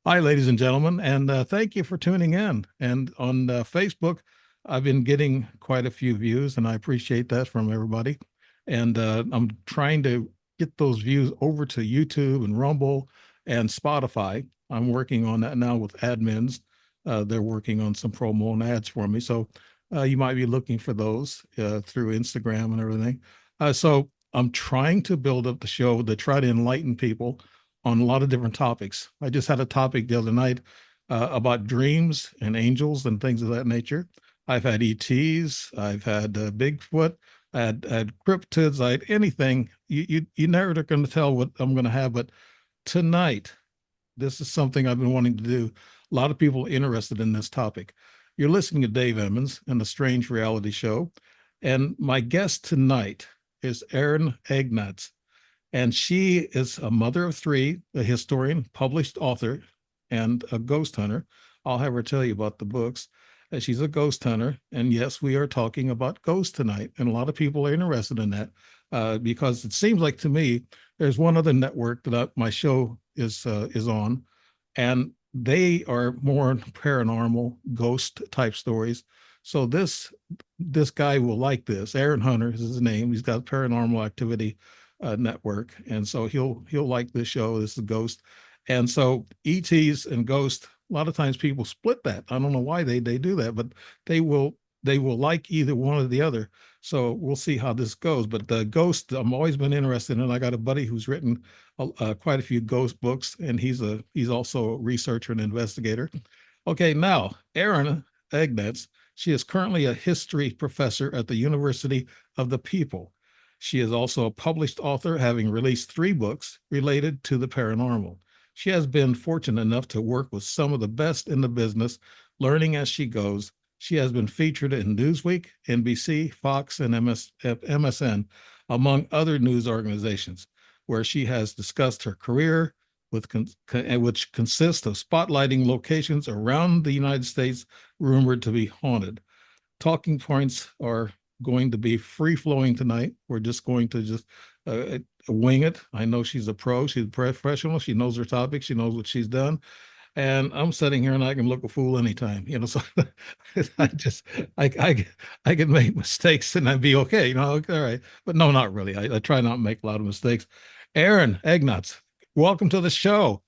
Hi, ladies and gentlemen, and thank you for tuning in. And on Facebook, I've been getting quite a few views, and I appreciate that from everybody. And I'm trying to get those views over to YouTube and Rumble and Spotify. I'm working on that now with admins. They're working on some promo and ads for me. So you might be looking for those through Instagram and everything. So I'm trying to build up the show to try to enlighten people on a lot of different topics. I just had a topic the other night about dreams and angels and things of that nature. I've had ETs, I've had Bigfoot, I had cryptids, I had anything. You never are going to tell what I'm going to have, but tonight, this is something I've been wanting to do. A lot of people are interested in this topic. You're listening to Dave Emmons and the Strange Reality Show, and my guest tonight is Erin Egnatz. And she is a mother of three, a historian, published author, and a ghost hunter. I'll have her tell you about the books. She's a ghost hunter. And yes, we are talking about ghosts tonight. And a lot of people are interested in that because it seems like to me, there's one other network that my show is on, and they are more paranormal ghost type stories. So this guy will like this. Aaron Hunter is his name. He's got Paranormal Activity network, and so he'll like this show. This is Ghost, and so ETs and Ghost. A lot of times people split that. I don't know why they do that, but they will like either one or the other. So we'll see how this goes. But the Ghost, I'm always been interested in. I got a buddy who's written quite a few ghost books, and he's also a researcher and investigator. Okay, now Erin Egnatz. She is currently a history professor at the University of the People. She is also a published author, having released three books related to the paranormal. She has been fortunate enough to work with some of the best in the business, learning as she goes. She has been featured in Newsweek, NBC, Fox, and MSN, among other news organizations, where she has discussed her career, which consists of spotlighting locations around the United States rumored to be haunted. Talking points are going to be free flowing tonight. We're just going to just wing it. I know she's a pro, she's a professional, she knows her topic, she knows what she's done. And I'm sitting here and I can look a fool anytime, so I just, I can make mistakes and I'd be okay, okay, all right. But no, not really. I try not to make a lot of mistakes. Erin Egnatz, welcome to the show.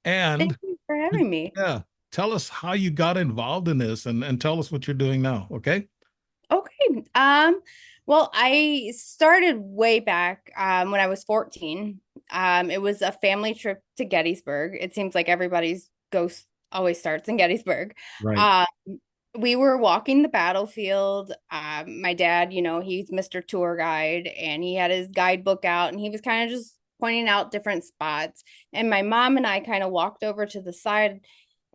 Thank And you for having me. yeah, tell us how you got involved in this and tell us what you're doing now. Okay. Okay. Well, I started way back when I was 14. It was a family trip to Gettysburg. It seems like everybody's ghost always starts in Gettysburg. Right. Um, we were walking the battlefield. My dad, he's Mr. Tour Guide, and he had his guidebook out, and he was kind of just pointing out different spots. And my mom and I kind of walked over to the side,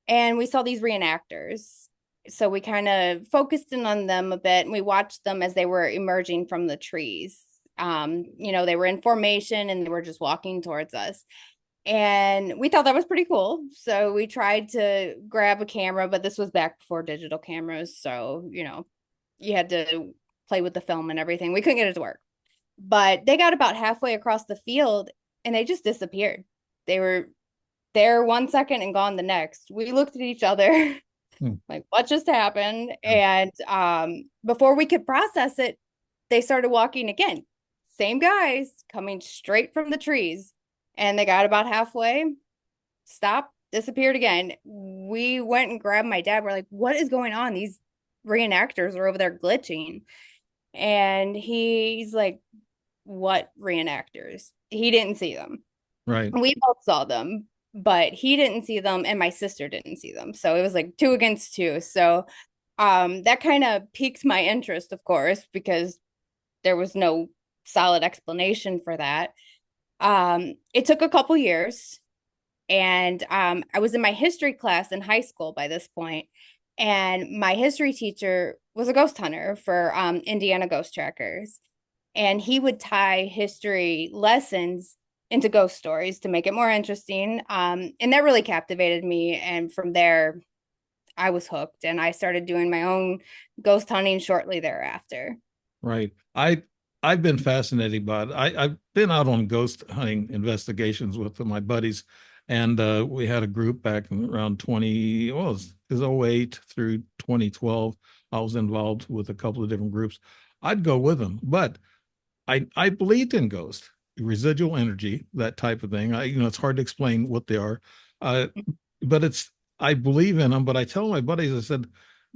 and we saw these reenactors. So we kind of focused in on them a bit, and we watched them as they were emerging from the trees. They were in formation and they were just walking towards us. And we thought that was pretty cool. So we tried to grab a camera, but this was back before digital cameras. So, you had to play with the film and everything. We couldn't get it to work. But they got about halfway across the field and they just disappeared. They were there 1 second and gone the next. We looked at each other Hmm. like, what just happened? And before we could process it, they started walking again. Same guys coming straight from the trees. And they got about halfway, stopped, disappeared again. We went and grabbed my dad. We're like, what is going on? These reenactors are over there glitching. And he's like, what reenactors? He didn't see them. Right. We both saw them, but he didn't see them and my sister didn't see them. So it was like two against two. So that kind of piqued my interest, of course, because there was no solid explanation for that. It took a couple years, and I was in my history class in high school by this point, and my history teacher was a ghost hunter for Indiana Ghost Trackers, and he would tie history lessons into ghost stories to make it more interesting. And that really captivated me. And from there, I was hooked and I started doing my own ghost hunting shortly thereafter. Right. I I've been fascinated by it. I've been out on ghost hunting investigations with my buddies, and we had a group back in around 20, well, it was 08 through 2012. I was involved with a couple of different groups. I'd go with them, but I believed in ghosts, residual energy, that type of thing. It's hard to explain what they are, uh, but I believe in them. But I tell my buddies, I said,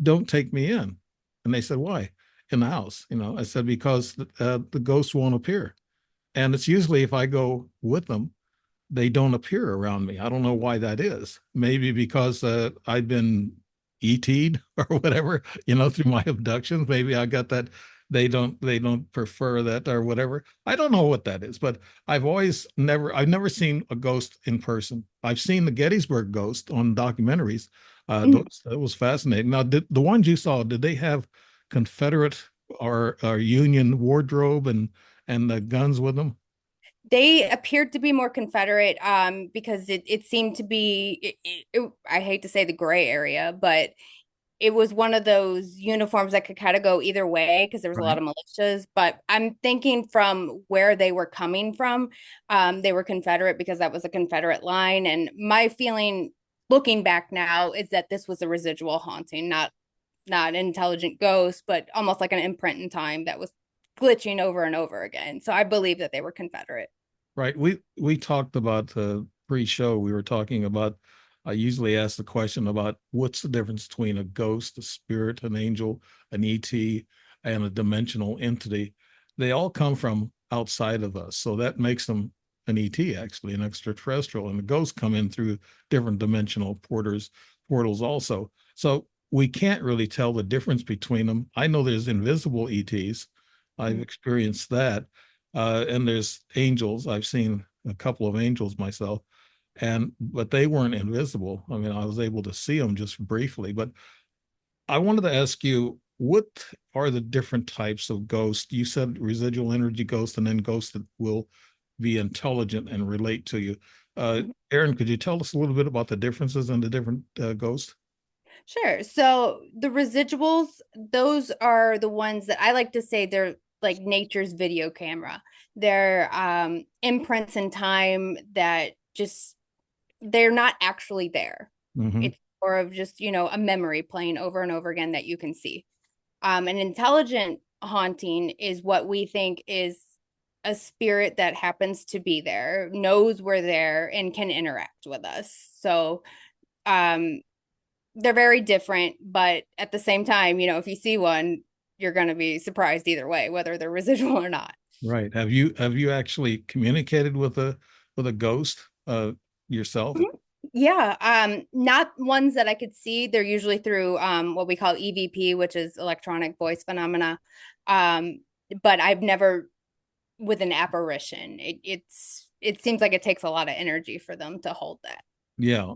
don't take me in, and they said, why? In the house, I said because the ghosts won't appear, and it's usually if I go with them, they don't appear around me. I don't know why that is. Maybe because I've been ET'd or whatever, through my abductions. Maybe I got that. They don't prefer that or whatever. I don't know what that is, but I've never seen a ghost in person. I've seen the Gettysburg ghost on documentaries. That was fascinating. Now, the ones you saw, did they have Confederate or Union wardrobe and the guns with them? They appeared to be more Confederate because it seemed to be I hate to say the gray area, but it was one of those uniforms that could kind of go either way because there was a lot Right. of militias. But I'm thinking from where they were coming from, they were Confederate because that was a Confederate line. And my feeling, looking back now, is that this was a residual haunting, not an intelligent ghost, but almost like an imprint in time that was glitching over and over again. So I believe that they were Confederate. Right. We talked about pre-show. We were talking about. I usually ask the question about what's the difference between a ghost, a spirit, an angel, an ET, and a dimensional entity. They all come from outside of us, so that makes them an ET, actually, an extraterrestrial. And the ghosts come in through different dimensional portals also. So we can't really tell the difference between them. I know there's invisible ETs. I've experienced that, and there's angels. I've seen a couple of angels myself, and but they weren't invisible. I mean, I was able to see them just briefly. But I wanted to ask you, what are the different types of ghosts? You said residual energy ghosts, and then ghosts that will be intelligent and relate to you. Erin, could you tell us a little bit about the differences in the different ghosts? Sure. So the residuals, those are the ones that I like to say they're like nature's video camera. They're imprints in time that just they're not actually there. Hmm. It's more of just, a memory playing over and over again that you can see. An intelligent haunting is what we think is a spirit that happens to be there, knows we're there, and can interact with us. So um they're very different, but at the same time, if you see one, you're going to be surprised either way, whether they're residual or not. Right. Have you actually communicated with a ghost yourself? Mhm. Yeah, not ones that I could see. They're usually through what we call EVP, which is electronic voice phenomena. Um, but I've never with an apparition. It seems like it takes a lot of energy for them to hold that. Yeah,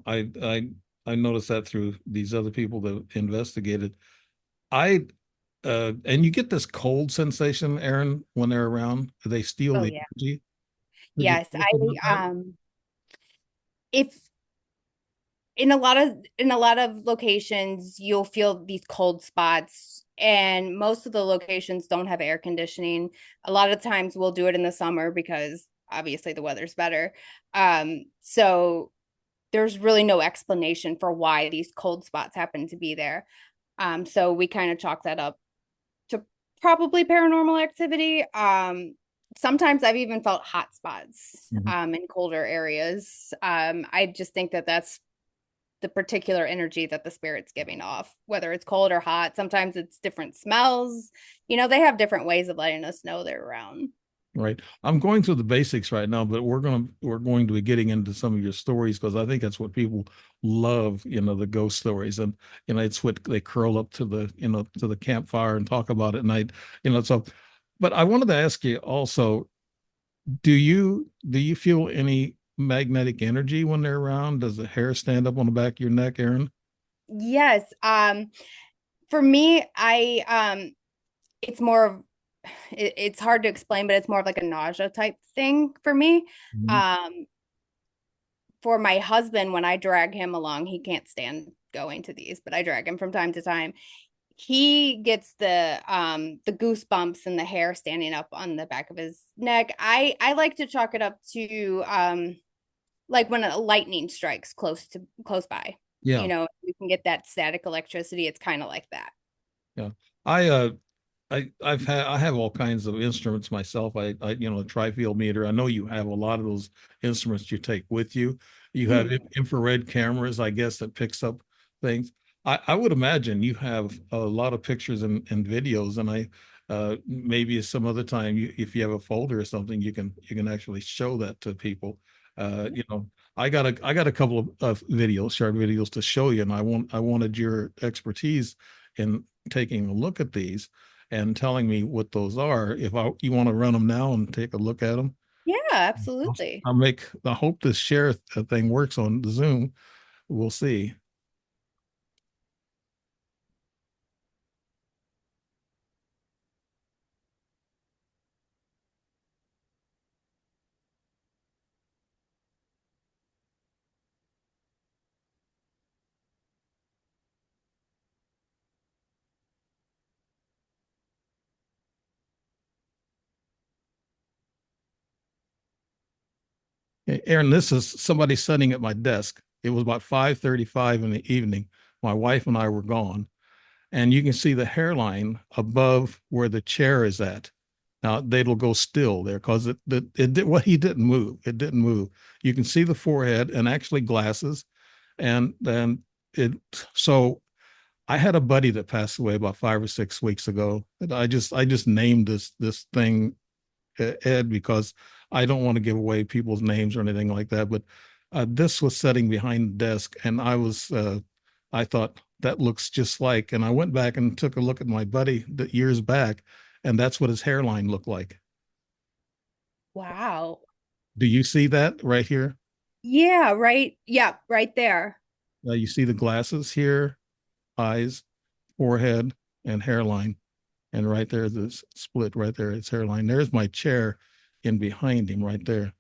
I noticed that through these other people that investigated. I and you get this cold sensation, Aaron, when they're around. They steal Oh the yeah. energy. Could you Yes, tell us about that? if in a lot of locations you'll feel these cold spots, and most of the locations don't have air conditioning. A lot of times we'll do it in the summer because obviously the weather's better. So there's really no explanation for why these cold spots happen to be there. So we kind of chalk that up to probably paranormal activity. Sometimes I've even felt hot spots Mhm. in colder areas. I just think that that's the particular energy that the spirit's giving off, whether it's cold or hot. Sometimes it's different smells. They have different ways of letting us know they're around. Right. I'm going through the basics right now, but we're going to be getting into some of your stories because I think that's what people love, the ghost stories. And it's what they curl up to the campfire and talk about at night, so but I wanted to ask you also, do you feel any magnetic energy when they're around? Does the hair stand up on the back of your neck, Aaron? Yes. For me, I it's more of it's hard to explain, but it's more of like a nausea type thing for me. Mhm. Um, for my husband, when I drag him along, he can't stand going to these, but I drag him from time to time. he gets the goosebumps and the hair standing up on the back of his neck. I like to chalk it up to like when a lightning strikes close by. You Yeah, know, you can get that static electricity. It's kind of like that. yeah. I I have all kinds of instruments myself. A tri-field meter. I know you have a lot of those instruments you take with you. You have Mhm. infrared cameras, I guess, that picks up things. I would imagine you have a lot of pictures and videos, and maybe some other time if you have a folder or something, you can actually show that to people. You know, I got a couple of videos, short videos to show you, and I wanted your expertise in taking a look at these and telling me what those are. If you want to run them now and take a look at them, Yeah, I'll, absolutely. I hope this share thing works on the Zoom. We'll see. Hey, Erin, this is somebody sitting at my desk. It was about 5:35 in the evening. My wife and I were gone, and you can see the hairline above where the chair is at. Now it'll go still there because it did what he didn't move. It didn't move. You can see the forehead and actually glasses, and then it. So I had a buddy that passed away about 5 or 6 weeks ago. And I just named this thing Ed because I don't want to give away people's names or anything like that. But this was sitting behind the desk, and I thought that looks just like. And I went back and took a look at my buddy that years back, and that's what his hairline looked like. Wow. Do you see that right here? Yeah, right. Yeah, right there. You see the glasses here, eyes, forehead, and hairline. And right there, this split right there, it's hairline. There's my chair in behind him right there.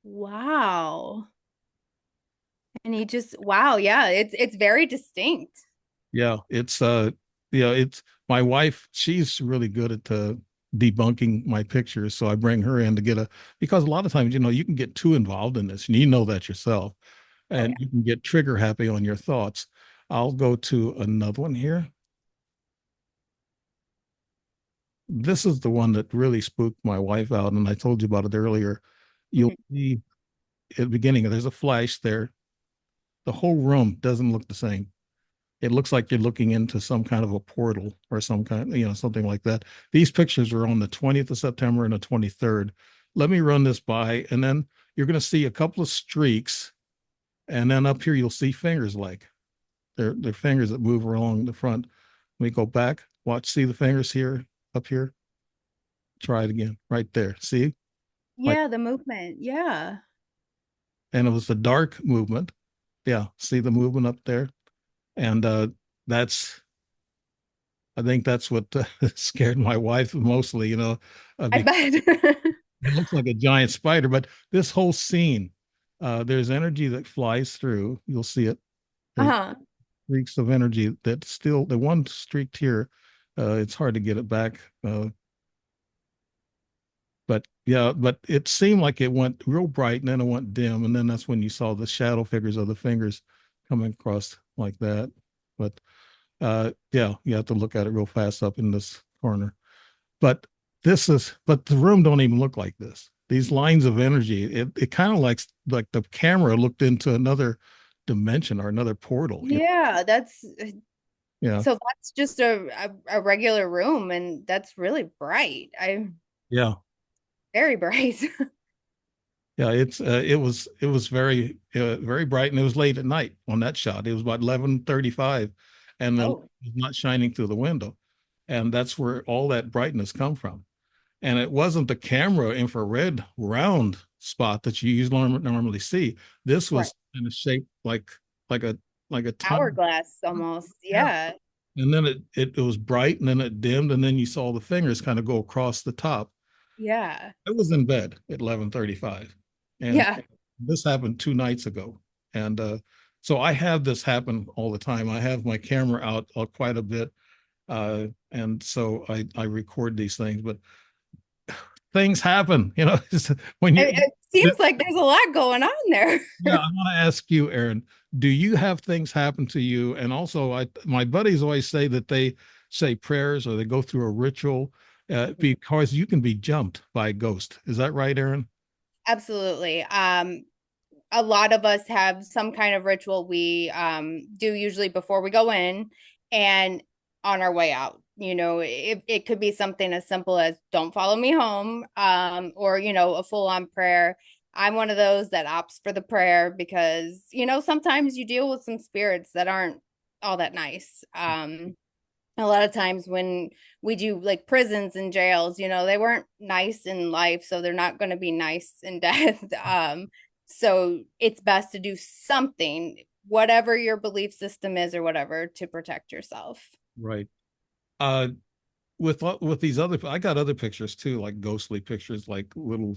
Wow. And he just wow, yeah, it's very distinct. Yeah, it's my wife, she's really good at debunking my pictures. So I bring her in to because a lot of times, you can get too involved in this and you know that yourself, Oh and yeah. you can get trigger happy on your thoughts. I'll go to another one here. This is the one that really spooked my wife out, and I told you about it earlier. You'll Mhm. see at the beginning, there's a flash there. The whole room doesn't look the same. It looks like you're looking into some kind of a portal or some kind, something like that. These pictures are on the 20th of September and the 23rd. Let me run this by, and then you're going to see a couple of streaks, and then up here you'll see fingers like they're fingers that move along the front. Let me go back. Watch, see the fingers here, up here. Try it again, right there. See, like, Yeah, the movement. Yeah. and it was the dark movement. Yeah, see the movement up there, and that's I think that's what scared my wife mostly, I because bet. it looks like a giant spider. But this whole scene, there's energy that flies through. You'll see it. There's Uh-huh. streaks of energy that still, the one streaked here, it's hard to get it back. But yeah, but it seemed like it went real bright and then it went dim. And then that's when you saw the shadow figures of the fingers coming across like that. But yeah, you have to look at it real fast up in this corner. But the room don't even look like this. These lines of energy, it kind of like the camera looked into another dimension or another portal. Yeah, that's Yeah, so that's just a regular room and that's really bright. I yeah, very bright. yeah. It was very bright, and it was late at night on that shot. It was about 11:35, and the light Oh, was not shining through the window, and that's where all that brightness come from. And it wasn't the camera infrared round spot that you normally see. This right. was in a shape like a like a ton. Hourglass almost. Yeah. Yeah. And then it was bright, and then it dimmed, and then you saw the fingers kind of go across the top. Yeah. I was in bed at 11:35, and Yeah. this happened 2 nights ago. And so I have this happen all the time. I have my camera out quite a bit, And so I record these things, but things happen, you know. When It, you it seems like there's a lot going on there. Yeah, I want to ask you, Erin, do you have things happen to you? And also, my buddies always say that they say prayers or they go through a ritual because you can be jumped by a ghost. Is that right, Erin? Absolutely. A lot of us have some kind of ritual we do usually before we go in and on our way out. It could be something as simple as don't follow me home, or, a full on prayer. I'm one of those that opts for the prayer because, sometimes you deal with some spirits that aren't all that nice. A lot of times when we do like prisons and jails, they weren't nice in life, so they're not going to be nice in death. So it's best to do something, whatever your belief system is or whatever, to protect yourself. Right. Uh, with these other, I got other pictures too, like ghostly pictures, like little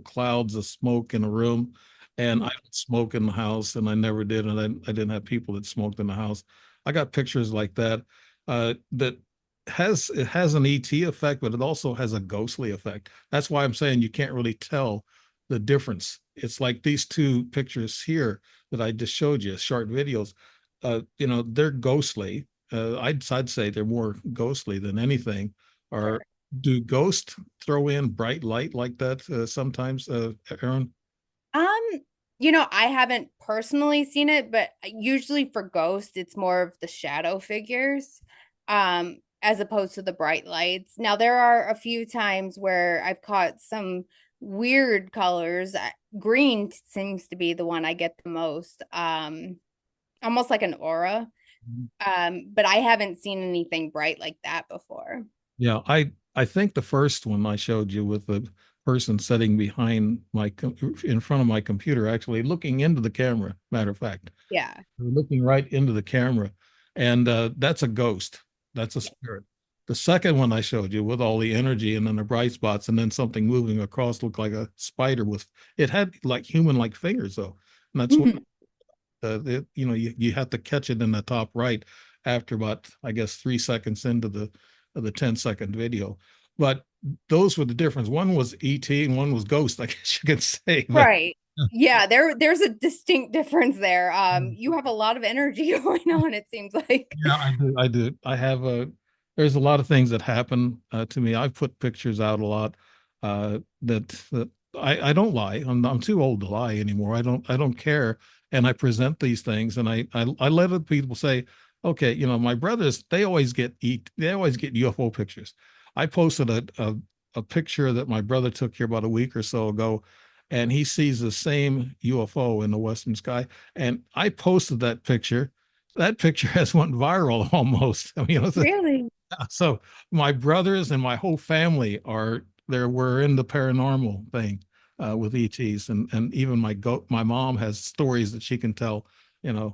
clouds of smoke in a room. And I don't smoke in the house, and I never did, and I didn't have people that smoked in the house. I got pictures like that. That has an ET effect, but it also has a ghostly effect. That's why I'm saying you can't really tell the difference. It's like these two pictures here that I just showed you, short videos. They're ghostly. I'd say they're more ghostly than anything. Or Sure. do ghosts throw in bright light like that sometimes, Aaron? Um, I haven't personally seen it, but usually for ghosts, it's more of the shadow figures, as opposed to the bright lights. Now, there are a few times where I've caught some weird colors. Green seems to be the one I get the most, almost like an aura. But I haven't seen anything bright like that before. Yeah, I think the first one I showed you with the person sitting behind in front of my computer, actually looking into the camera. Matter of fact, Yeah. they're looking right into the camera, and that's a ghost. That's a Yeah. spirit. The second one I showed you with all the energy and then the bright spots and then something moving across looked like a spider with it had like human like fingers though. And that's what you have to catch it in the top right after about I guess 3 seconds into the 10-second video. But those were the difference. One was ET and one was Ghost, I guess you could say. But Right. Yeah, there's a distinct difference there. You have a lot of energy going on, it seems like. yeah, I do. I do. I have a. There's a lot of things that happen to me. I've put pictures out a lot. That I don't lie. I'm too old to lie anymore. I don't care. And I present these things, and I let other people say, okay, my brothers they always get UFO pictures. I posted a picture that my brother took here about a week or so ago, and he sees the same UFO in the western sky. And I posted that picture has went viral almost. I mean, Really? so my brothers and my whole family we're in the paranormal thing with ETs, and even my mom has stories that she can tell.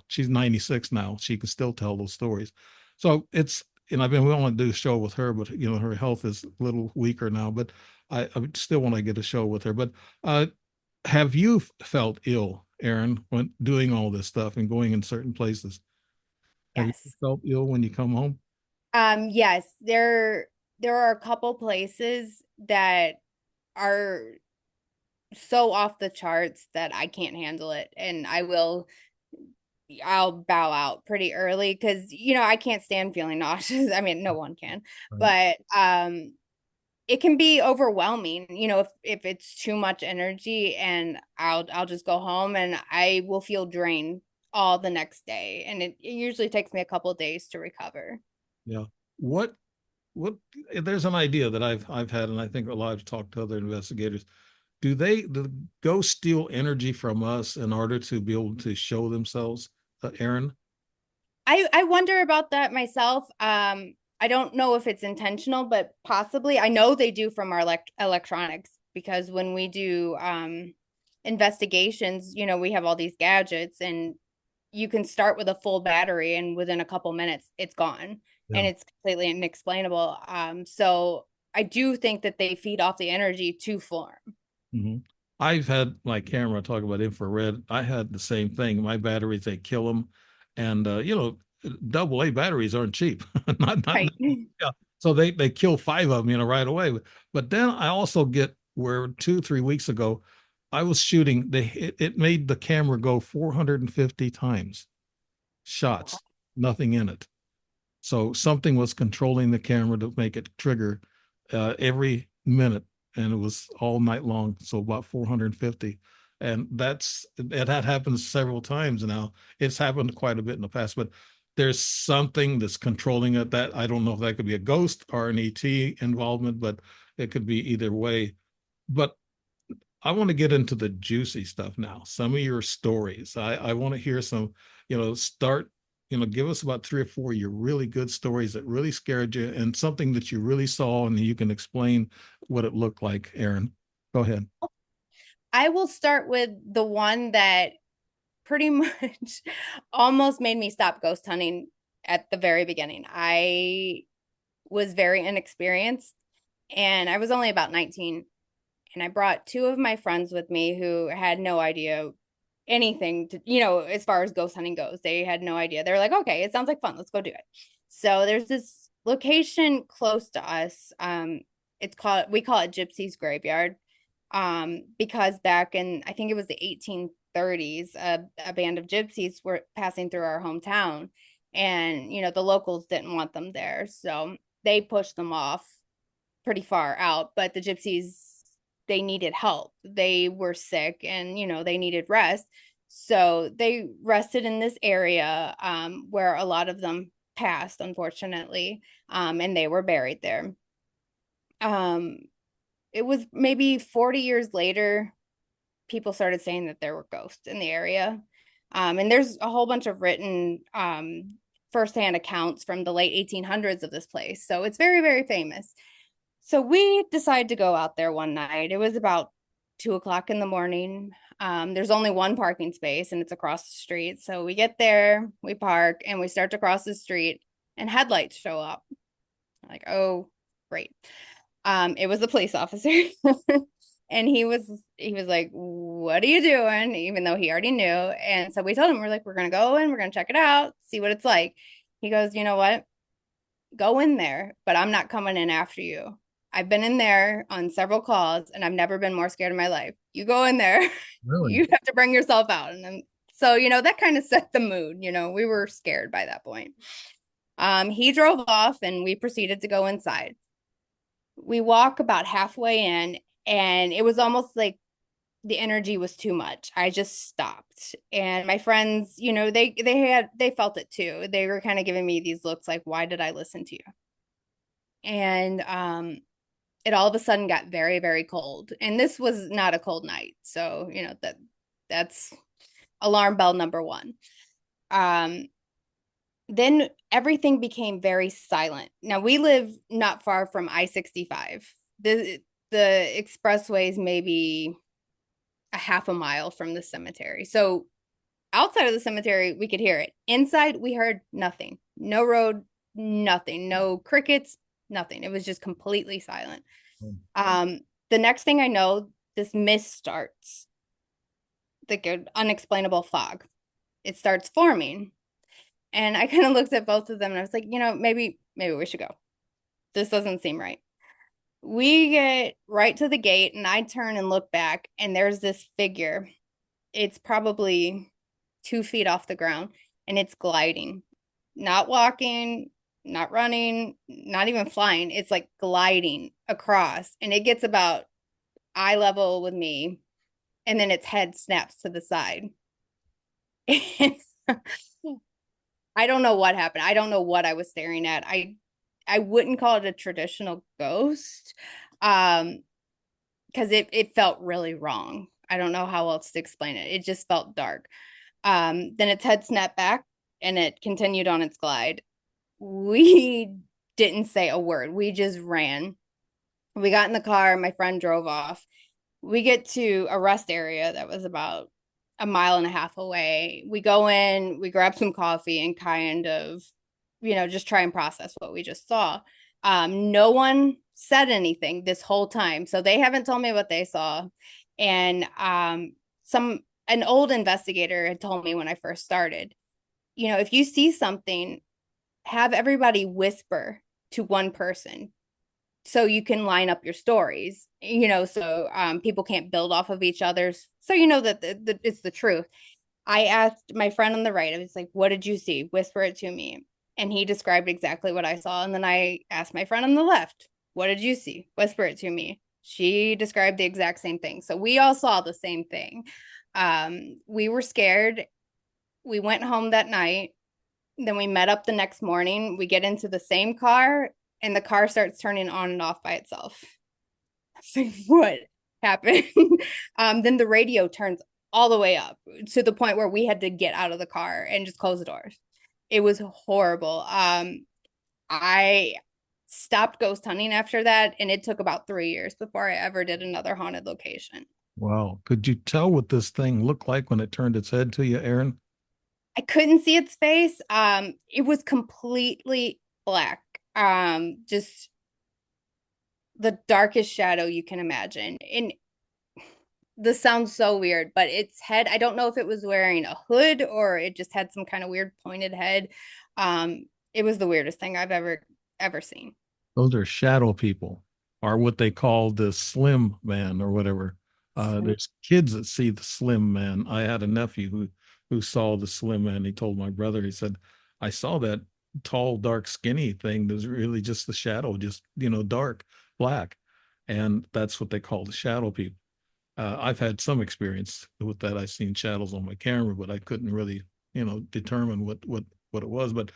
She's 96 now. She can still tell those stories. So I've been willing to do a show with her, but her health is a little weaker now. But I still want to get a show with her. But have you felt ill, Erin, when doing all this stuff and going in certain places? Have you Yes. felt ill when you come home? Yes, there are a couple places that are so off the charts that I can't handle it, and I'll bow out pretty early because I can't stand feeling nauseous. I mean, no one can, Right. but it can be overwhelming, if it's too much energy, and I'll just go home and I will feel drained all the next day, and it usually takes me a couple of days to recover. Yeah. What what there's an idea that I've had, and I think a lot I've talked to other investigators. Do ghosts steal energy from us in order to be able to show themselves, Aaron? I wonder about that myself. I don't know if it's intentional, but possibly. I know they do from our electronics, because when we do investigations, we have all these gadgets, and you can start with a full battery and within a couple minutes it's gone, Yeah. and it's completely inexplainable. So I do think that they feed off the energy to form. hmm I've had my camera talk about infrared. I had the same thing. My batteries, they kill them. And, double A batteries aren't cheap. Not Right. yeah. So they kill five of them, right away. But then I also get where 2, 3 weeks ago, I was shooting. It made the camera go 450 times shots, nothing in it. So something was controlling the camera to make it trigger every minute, and it was all night long. So about 450, and that happens several times now. It's happened quite a bit in the past, but there's something that's controlling it. That I don't know if that could be a ghost or an ET involvement, but it could be either way. But I want to get into the juicy stuff now. Some of your stories. I want to hear some, start, give us about 3 or 4 your really good stories that really scared you and something that you really saw and you can explain what it looked like, Erin. Go ahead. I will start with the one that pretty much almost made me stop ghost hunting at the very beginning. I was very inexperienced and I was only about 19. And I brought two of my friends with me who had no idea anything to, as far as ghost hunting goes. They had no idea. They're like, okay, it sounds like fun. Let's go do it. So there's this location close to us. We call it Gypsy's Graveyard. Because back in, I think it was the 1830s, a band of gypsies were passing through our hometown, and the locals didn't want them there, so they pushed them off pretty far out. But the gypsies, they needed help. They were sick, and they needed rest, so they rested in this area, where a lot of them passed, unfortunately, and they were buried there. um it was maybe 40 years later, people started saying that there were ghosts in the area. And there's a whole bunch of written firsthand accounts from the late 1800s of this place. So it's very, very famous. So we decided to go out there one night. It was about 2 o'clock in the morning. There's only one parking space and it's across the street. So we get there, we park, and we start to cross the street, and headlights show up. Like, oh, great. It was a police officer. And he was like, what are you doing? Even though he already knew. And so we told him, we're like, we're gonna go in, we're gonna check it out, see what it's like. He goes, you know what, go in there, but I'm not coming in after you. I've been in there on several calls and I've never been more scared in my life. You go in there. Really? You have to bring yourself out. And then, so that kind of set the mood. We were scared by that point. He drove off and we proceeded to go inside. We walk about halfway in, and it was almost like the energy was too much. I just stopped. And my friends, they felt it too. They were kind of giving me these looks like, why did I listen to you? And it all of a sudden got very, very cold. And this was not a cold night. So, that's alarm bell number one. Then everything became very silent. Now we live not far from I-65. The expressway is maybe a half a mile from the cemetery. So outside of the cemetery, we could hear it. Inside, we heard nothing. No road, nothing. No crickets, nothing. It was just completely silent. The next thing I know, this mist starts, like an unexplainable fog. It starts forming. And I kind of looked at both of them and I was like, maybe we should go. This doesn't seem right. We get right to the gate and I turn and look back, and there's this figure. It's probably 2 feet off the ground, and it's gliding, not walking, not running, not even flying. It's like gliding across, and it gets about eye level with me, and then its head snaps to the side. I don't know what happened. I don't know what I was staring at. I wouldn't call it a traditional ghost, because it felt really wrong. I don't know how else to explain it. It just felt dark. Then its head snapped back and it continued on its glide. We didn't say a word. We just ran. We got in the car. My friend drove off. We get to a rest area that was about a mile and a half away. We go in, we grab some coffee and kind of, just try and process what we just saw. No one said anything this whole time. So they haven't told me what they saw. And an old investigator had told me when I first started, if you see something, have everybody whisper to one person so you can line up your stories, so people can't build off of each other's, so that it's the truth. I asked my friend on the right, I was like, what did you see? Whisper it to me. And he described exactly what I saw. And then I asked my friend on the left, what did you see? Whisper it to me. She described the exact same thing. So we all saw the same thing. We were scared. We went home that night. Then we met up the next morning. We get into the same car, and the car starts turning on and off by itself. It's like, what happened? Then the radio turns all the way up to the point where we had to get out of the car and just close the doors. It was horrible. I stopped ghost hunting after that, and it took about 3 years before I ever did another haunted location. Wow. Could you tell what this thing looked like when it turned its head to you, Erin? I couldn't see its face. It was completely black. Just the darkest shadow you can imagine. And this sounds so weird, but its head, I don't know if it was wearing a hood or it just had some kind of weird pointed head. It was the weirdest thing I've ever seen. Those are shadow people, or what they call the slim man or whatever. There's kids that see the slim man. I had a nephew who saw the slim man. He told my brother, he said, I saw that tall, dark, skinny thing. There's really just the shadow, just dark, black. And that's what they call the shadow people. I've had some experience with that. I've seen shadows on my camera, but I couldn't really, determine what it was. But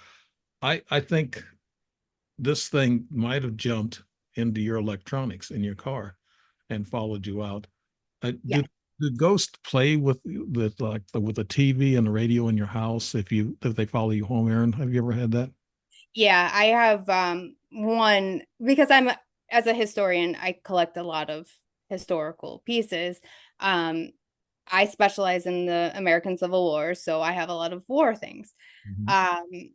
I think this thing might have jumped into your electronics in your car and followed you out. Yeah. Do ghosts play with the TV and the radio in your house if they follow you home, Erin? Have you ever had that? Yeah, I have one because as a historian, I collect a lot of historical pieces. Um, I specialize in the American Civil War, so I have a lot of war things. Mhm. Um,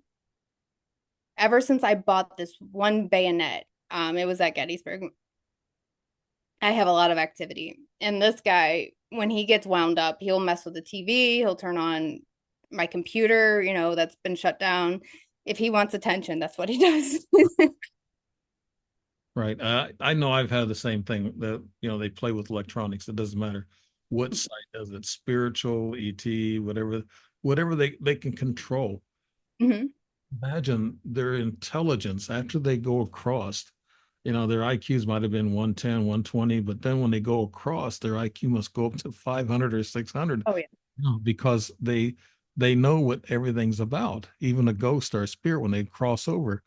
Ever since I bought this one bayonet, it was at Gettysburg. I have a lot of activity, and this guy, when he gets wound up, he'll mess with the TV. He'll turn on my computer, that's been shut down. If he wants attention, that's what he does. Right. I know I've had the same thing that, they play with electronics. It doesn't matter what site does it, spiritual, ET, whatever they can control. Mhm. Imagine their intelligence after they go across, their IQs might have been 110, 120, but then when they go across, their IQ must go up to 500 or 600, Oh yeah. because they know what everything's about. Even a ghost or a spirit, when they cross over,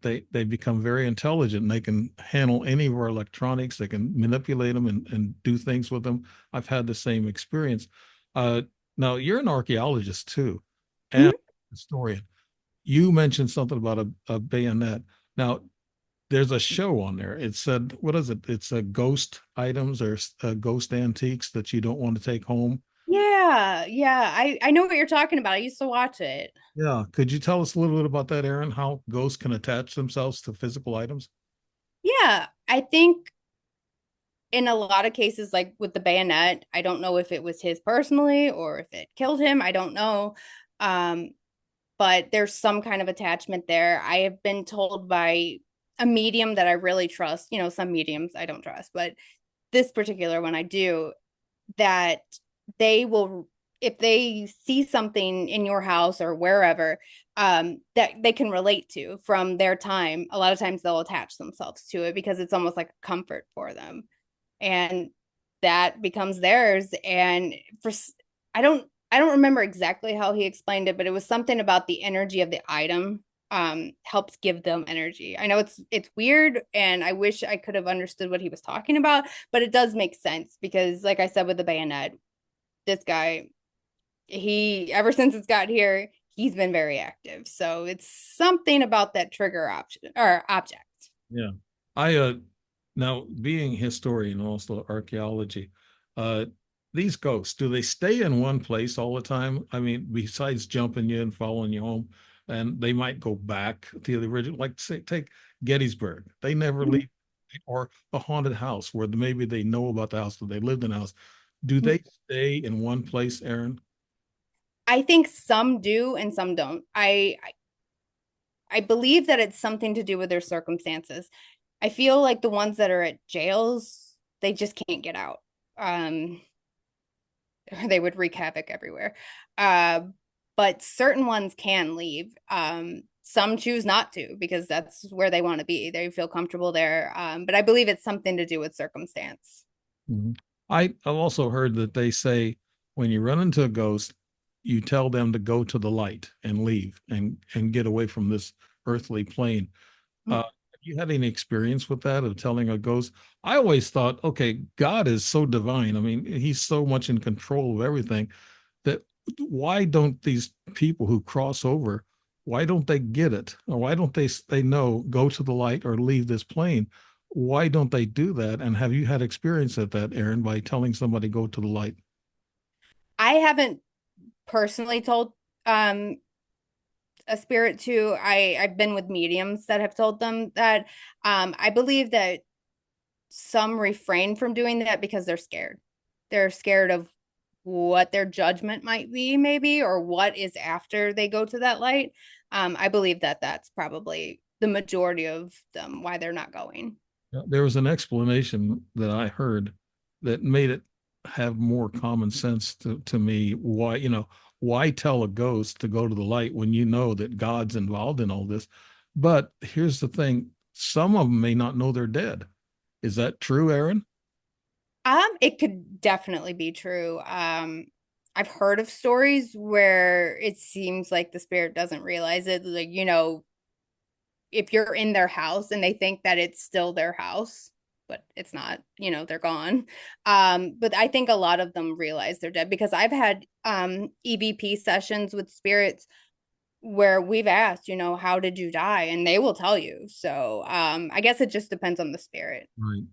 they become very intelligent, and they can handle any of our electronics. They can manipulate them and do things with them. I've had the same experience. Uh, Now you're an archaeologist too, and Mhm. historian. You mentioned something about a bayonet. Now, there's a show on there. It said, what is it? It's a ghost items or ghost antiques that you don't want to take home. Yeah, yeah. I know what you're talking about. I used to watch it. Yeah. Could you tell us a little bit about that, Aaron? How ghosts can attach themselves to physical items? Yeah, I think in a lot of cases, like with the bayonet, I don't know if it was his personally or if it killed him. I don't know. Um, but there's some kind of attachment there. I have been told by a medium that I really trust, some mediums I don't trust, but this particular one I do, that they will, if they see something in your house or wherever, that they can relate to from their time, a lot of times they'll attach themselves to it because it's almost like a comfort for them, and that becomes theirs. And for I don't remember exactly how he explained it, but it was something about the energy of the item helps give them energy. I know it's weird, and I wish I could have understood what he was talking about, but it does make sense because, like I said, with the bayonet, this guy, he ever since it's got here, he's been very active. So it's something about that trigger option or object. Yeah. I Now, being historian, also archaeology, uh these ghosts, do they stay in one place all the time? I mean, besides jumping you and following you home, and they might go back to the original, like say take Gettysburg. They never Mhm. leave, or a haunted house where maybe they know about the house, that they lived in the house. Do they stay in one place, Aaron? I think some do and some don't. I believe that it's something to do with their circumstances. I feel like the ones that are at jails, they just can't get out. Um, they would wreak havoc everywhere. Uh, but certain ones can leave. Some choose not to because that's where they want to be. They feel comfortable there. But I believe it's something to do with circumstance. Mhm. I've also heard that they say when you run into a ghost, you tell them to go to the light and leave and get away from this earthly plane. Have you had any experience with that of telling a ghost? I always thought, okay, God is so divine. I mean, he's so much in control of everything that why don't these people who cross over, why don't they get it? Or why don't they know, go to the light or leave this plane? Why don't they do that? And have you had experience at that, Erin, by telling somebody go to the light? I haven't personally told um a spirit to. I've been with mediums that have told them that. I believe that some refrain from doing that because they're scared. They're scared of what their judgment might be, maybe, or what is after they go to that light. I believe that that's probably the majority of them why they're not going. There was an explanation that I heard that made it have more common sense to me. Why, why tell a ghost to go to the light when you know that God's involved in all this? But here's the thing, some of them may not know they're dead. Is that true, Erin? It could definitely be true. I've heard of stories where it seems like the spirit doesn't realize it. Like, if you're in their house and they think that it's still their house, but it's not, they're gone. But I think a lot of them realize they're dead because I've had EVP sessions with spirits where we've asked, how did you die? And they will tell you. So I guess it just depends on the spirit. Right.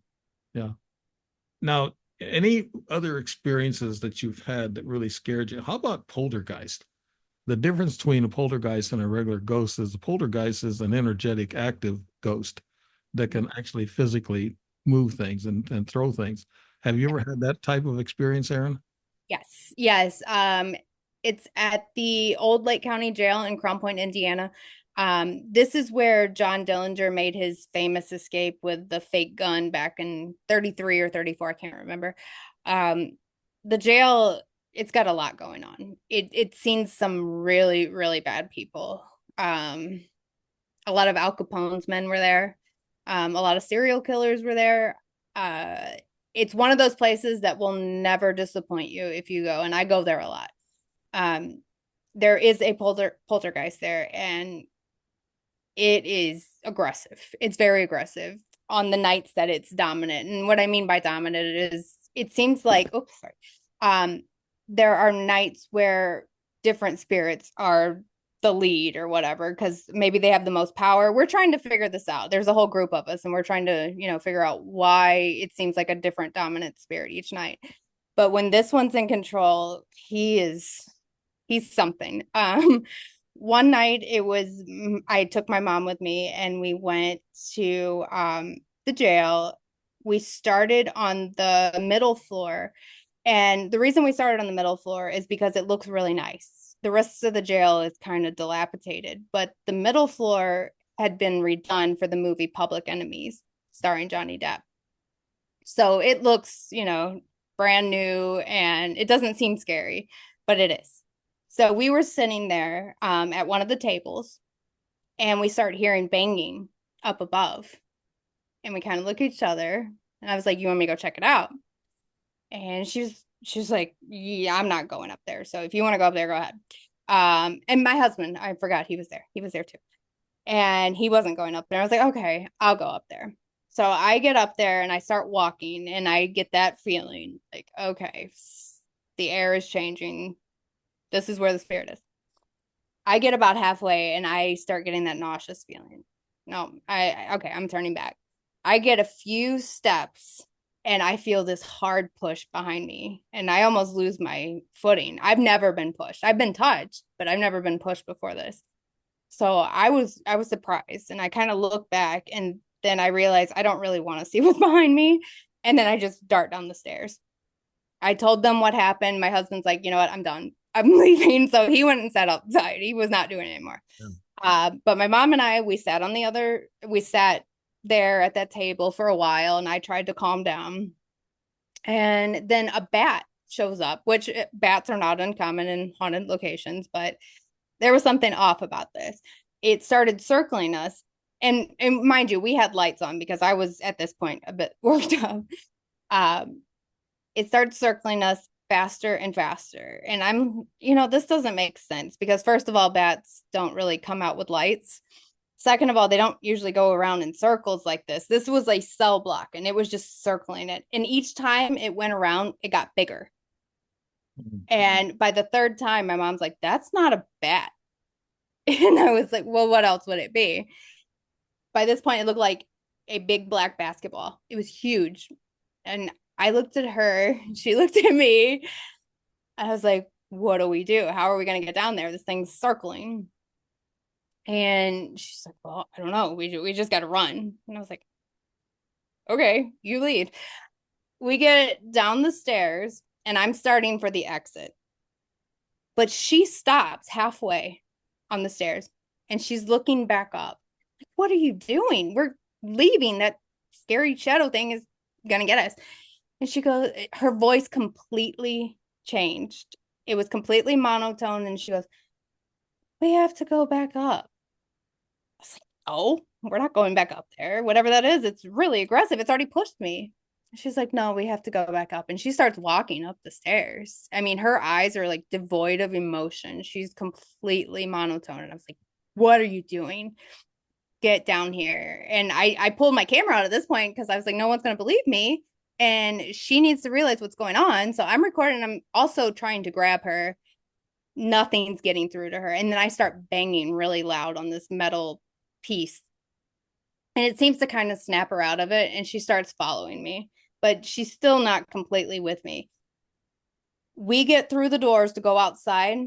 Yeah. Now, any other experiences that you've had that really scared you? How about poltergeist? The difference between a poltergeist and a regular ghost is the poltergeist is an energetic, active ghost that can actually physically move things and throw things. Have you ever had that type of experience, Erin? Yes, yes. It's at the old Lake County Jail in Crown Point, Indiana. This is where John Dillinger made his famous escape with the fake gun back in 33 or 34, I can't remember. Um, the jail, it's got a lot going on. It's seen some really, really bad people. Um, a lot of Al Capone's men were there. A lot of serial killers were there. Uh, it's one of those places that will never disappoint you if you go, and I go there a lot. Um, there is a poltergeist there, and it is aggressive. It's very aggressive on the nights that it's dominant. And what I mean by dominant is it seems like, oops, sorry. Um, there are nights where different spirits are the lead or whatever because maybe they have the most power. We're trying to figure this out. There's a whole group of us and we're trying to, figure out why it seems like a different dominant spirit each night. But when this one's in control, he's something. One night it was I took my mom with me and we went to the jail. We started on the middle floor, and the reason we started on the middle floor is because it looks really nice. The rest of the jail is kind of dilapidated, but the middle floor had been redone for the movie Public Enemies starring Johnny Depp. So it looks, brand new and it doesn't seem scary, but it is. So we were sitting there at one of the tables and we start hearing banging up above. And we kind of look at each other and I was like, "You want me to go check it out?" And she was like, "Yeah, I'm not going up there. So if you want to go up there, go ahead." And my husband, I forgot he was there. He was there too. And he wasn't going up there. I was like, "Okay, I'll go up there." So I get up there and I start walking and I get that feeling like, okay, the air is changing. This is where the spirit is. I get about halfway and I start getting that nauseous feeling. No, okay, I'm turning back. I get a few steps and I feel this hard push behind me and I almost lose my footing. I've never been pushed. I've been touched, but I've never been pushed before this. So I was surprised and I kind of look back and then I realized I don't really want to see what's behind me. And then I just dart down the stairs. I told them what happened. My husband's like, "You know what? I'm done. I'm leaving. So he went and sat outside. He was not doing it anymore. Yeah. But my mom and I, we sat there at that table for a while, and I tried to calm down. And then a bat shows up, which bats are not uncommon in haunted locations, but there was something off about this. It started circling us. And mind you, we had lights on because I was at this point a bit worked up. Um, it started circling us faster and faster. And this doesn't make sense because, first of all, bats don't really come out with lights. Second of all, they don't usually go around in circles like this. This was a cell block and it was just circling it. And each time it went around, it got bigger. Mhm. And by the third time, my mom's like, that's not a bat. And I was like, well, what else would it be? By this point, it looked like a big black basketball. It was huge. And I looked at her, she looked at me. I was like, what do we do? How are we going to get down there? This thing's circling. And she's like, well, I don't know. We just got to run. And I was like, okay, you lead. We get down the stairs and I'm starting for the exit. But she stops halfway on the stairs and she's looking back up. Like, what are you doing? We're leaving. That scary shadow thing is going to get us. And she goes, her voice completely changed. It was completely monotone. And she goes, we have to go back up. I was like, oh, we're not going back up there. Whatever that is, it's really aggressive. It's already pushed me. She's like, no, we have to go back up. And she starts walking up the stairs. I mean, her eyes are like devoid of emotion. She's completely monotone. And I was like, what are you doing? Get down here. And I pulled my camera out at this point because I was like, no one's going to believe me. And she needs to realize what's going on. So I'm recording. I'm also trying to grab her. Nothing's getting through to her. And then I start banging really loud on this metal piece. And it seems to kind of snap her out of it. And she starts following me, but she's still not completely with me. We get through the doors to go outside.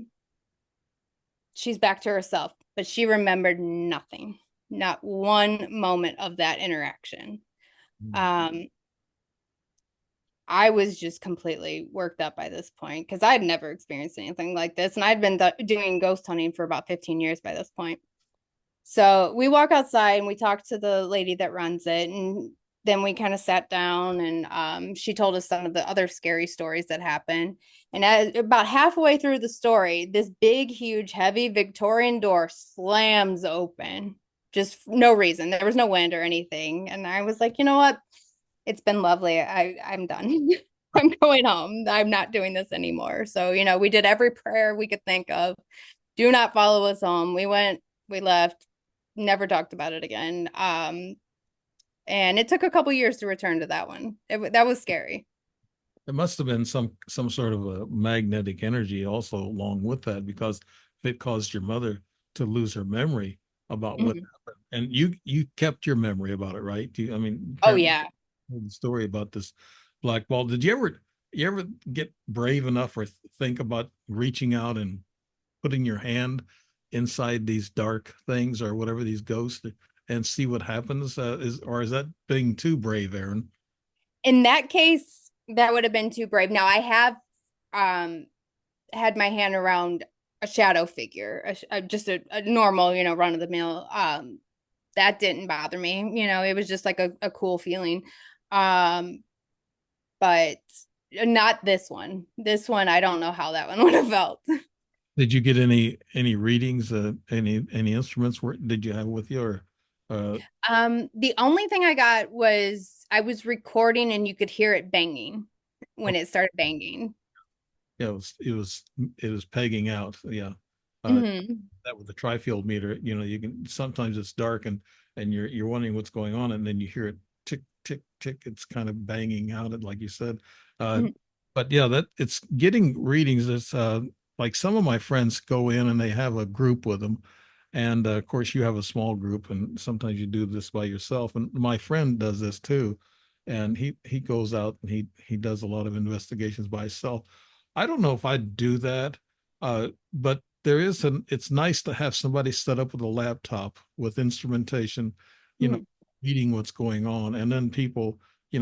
She's back to herself, but she remembered nothing, not one moment of that interaction. Mhm. Um, I was just completely worked up by this point because I'd never experienced anything like this. And I'd been doing ghost hunting for about 15 years by this point. So we walk outside and we talk to the lady that runs it. And then we kind of sat down and she told us some of the other scary stories that happened. And about halfway through the story, this big, huge, heavy Victorian door slams open. Just no reason. There was no wind or anything. And I was like, you know what? It's been lovely. I'm done. I'm going home. I'm not doing this anymore. So, we did every prayer we could think of. Do not follow us home. We left, never talked about it again. And it took a couple years to return to that one. That was scary. There must have been some sort of a magnetic energy also along with that, because if it caused your mother to lose her memory about what Mhm. happened, and you kept your memory about it, right? I mean, Oh apparently yeah. the story about this black ball. Did you ever get brave enough or think about reaching out and putting your hand inside these dark things or whatever, these ghosts, and see what happens? Is that being too brave, Erin? In that case, that would have been too brave. Now I have um had my hand around a shadow figure, just a normal, run of the mill. That didn't bother me. It was just like a cool feeling. Um, but not this one. This one, I don't know how that one would have felt. Did you get any readings? Any instruments did you have with you, or The only thing I got was I was recording and you could hear it banging when it started banging. yeah, it was pegging out. Yeah. Uh, Hmm. that with the tri-field meter, you can sometimes it's dark and you're wondering what's going on, and then you hear it tick tick tick. It's kind of banging out, it like you said. Uh, Hmm. but yeah, that it's getting readings. It's like some of my friends go in and they have a group with them, and of course you have a small group, and sometimes you do this by yourself. And my friend does this too, and he goes out and he does a lot of investigations by himself. I don't know if I'd do that, but it's nice to have somebody set up with a laptop with instrumentation, you know, Hmm. reading what's going on, and then people,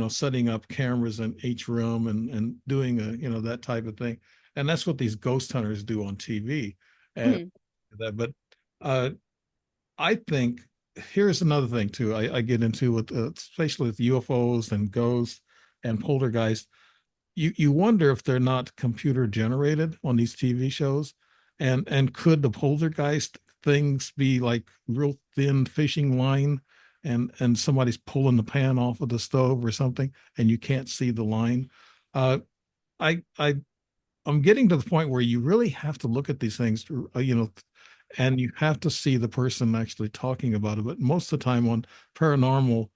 setting up cameras in each room and doing that type of thing. and that's what these ghost hunters do on TV. And Mhm. but uh, I think here's another thing too. I get into with especially with UFOs and ghosts and poltergeist. You wonder if they're not computer generated on these TV shows, and could the poltergeist things be like real thin fishing line, and somebody's pulling the pan off of the stove or something, and you can't see the line. Uh, I I'm getting to the point where you really have to look at these things, and you have to see the person actually talking about it. But most of the time on paranormal,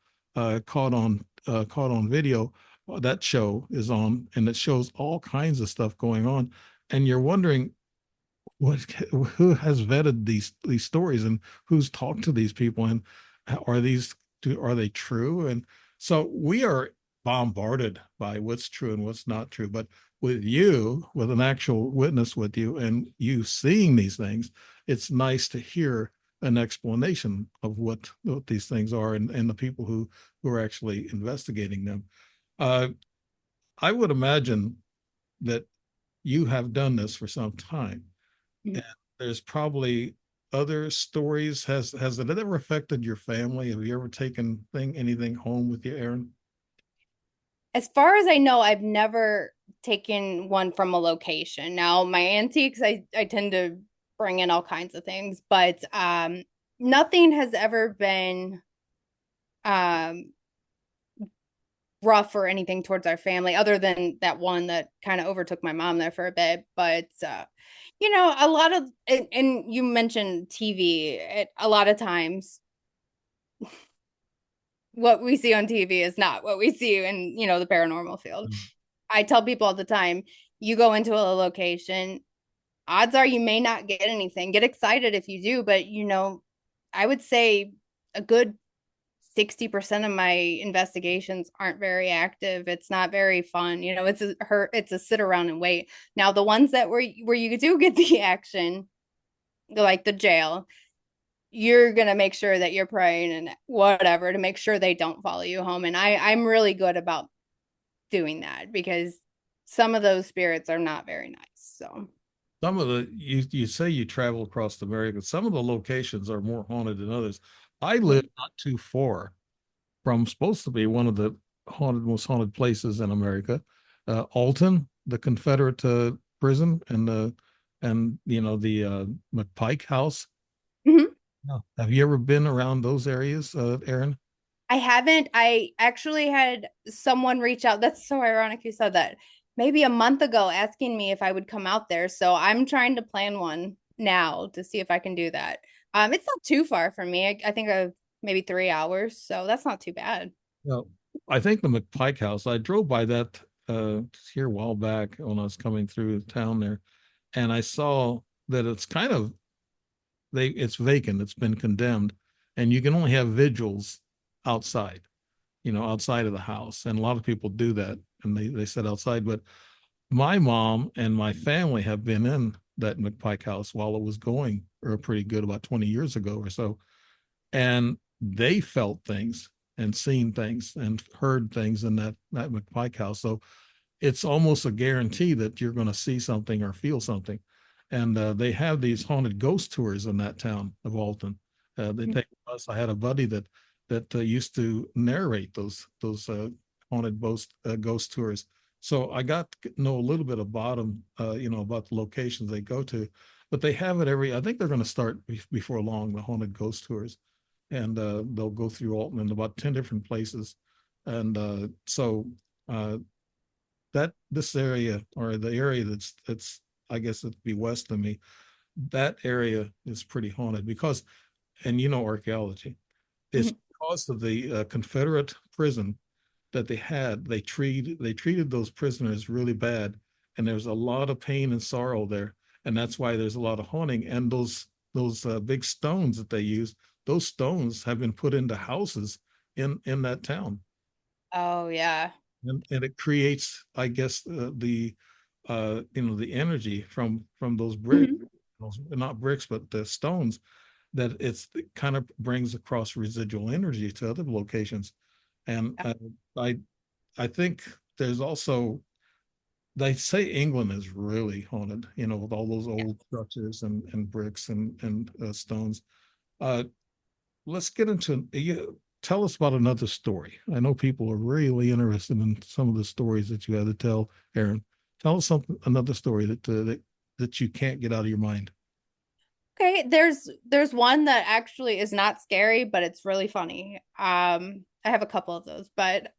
caught on video, that show is on, and it shows all kinds of stuff going on, and you're wondering what who has vetted these stories, and who's talked to these people, and are these are they true? And so we are bombarded by what's true and what's not true. But with you, with an actual witness with you, and you seeing these things, it's nice to hear an explanation of what these things are, and the people who are actually investigating them. uh, I would imagine that you have done this for some time, and there's probably other stories. Has it ever affected your family? Have you ever taken anything home with you, Erin? As far as I know, I've never taken one from a location. Now, my antiques, I tend to bring in all kinds of things, but nothing has ever been um rough or anything towards our family other than that one that kind of overtook my mom there for a bit. But a lot of and you mentioned TV, a lot of times what we see on TV is not what we see in, the paranormal field. I tell people all the time, you go into a location, odds are you may not get anything. Get excited if you do, but I would say a good 60% of my investigations aren't very active. It's not very fun. It's a sit around and wait. Now the ones that where you do get the action, like the jail, you're gonna make sure that you're praying and whatever to make sure they don't follow you home. And I'm really good about doing that because some of those spirits are not very nice. So Some of the you say you travel across America. Some of the locations are more haunted than others. I live not too far from supposed to be one of the most haunted places in America, Alton, the Confederate prison, and the McPike House. Mhm. Yeah. Have you ever been around those areas, Erin? I haven't. I actually had someone reach out. That's so ironic you said that. Maybe a month ago asking me if I would come out there. So I'm trying to plan one now to see if I can do that. It's not too far from me. I think maybe 3 hours. So that's not too bad. No, I think the McPike House. I drove by that here a while back when I was coming through town there, and I saw that it's kind of it's vacant. It's been condemned, and you can only have vigils outside, outside of the house. And a lot of people do that, and they sit outside. But my mom and my family have been in that McPike House while it was going, or pretty good, about 20 years ago or so, and they felt things and seen things and heard things in that McPike House. So it's almost a guarantee that you're going to see something or feel something. And they have these haunted ghost tours in that town of Alton. They take us. I had a buddy that used to narrate those haunted ghost tours. So I got to know a little bit about them, about the locations they go to. But they have it every. I think they're going to start before long, the haunted ghost tours, and they'll go through Alton in about 10 different places. And so uh, that this area, or the area that's I guess it'd be west of me, that area is pretty haunted because, and archaeology, it's Mhm. because of the Confederate prison that they treated those prisoners really bad, and there's a lot of pain and sorrow there, and that's why there's a lot of haunting. And those big stones that they use, those stones have been put into houses in that town, Oh yeah. and it creates, I guess, the energy from those bricks, Mhm. those not bricks but the stones, that it kind of brings across residual energy to other locations. And I I think there's also they say England is really haunted, with all those Yeah. old structures and bricks and stones. Uh, let's get into tell us about another story. I know people are really interested in some of the stories that you had to tell, Erin. Tell us another story that you can't get out of your mind. Okay, there's one that actually is not scary, but it's really funny. I have a couple of those, but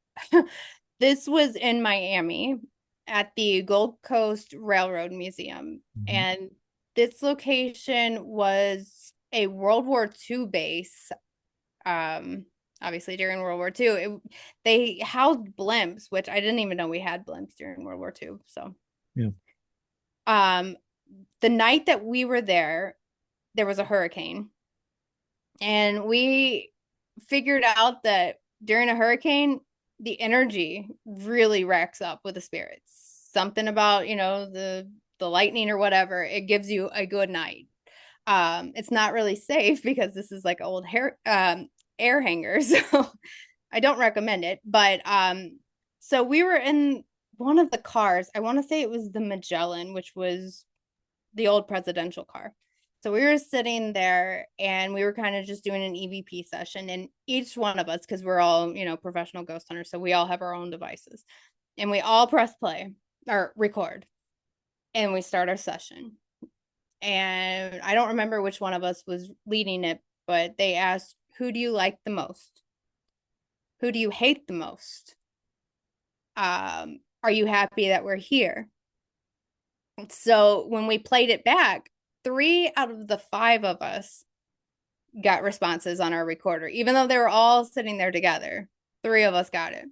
this was in Miami at the Gold Coast Railroad Museum, Mhm. and this location was a World War II base. Um, Obviously during World War II, they housed blimps, which I didn't even know we had blimps during World War II. So, Yeah. um, the night that we were there was a hurricane. And we figured out that during a hurricane, the energy really racks up with the spirits. Something about, the lightning or whatever, it gives you a good night. It's not really safe because this is like old air hanger, so I don't recommend it. But so we were in one of the cars. I want to say it was the Magellan, which was the old presidential car. So we were sitting there and we were kind of just doing an EVP session. And each one of us, because we're all, professional ghost hunters, so we all have our own devices. And we all press play or record and we start our session. And I don't remember which one of us was leading it, but they asked, who do you like the most? Who do you hate the most? Are you happy that we're here? So when we played it back, 3 out of the 5 of us got responses on our recorder, even though they were all sitting there together. 3 of us got it.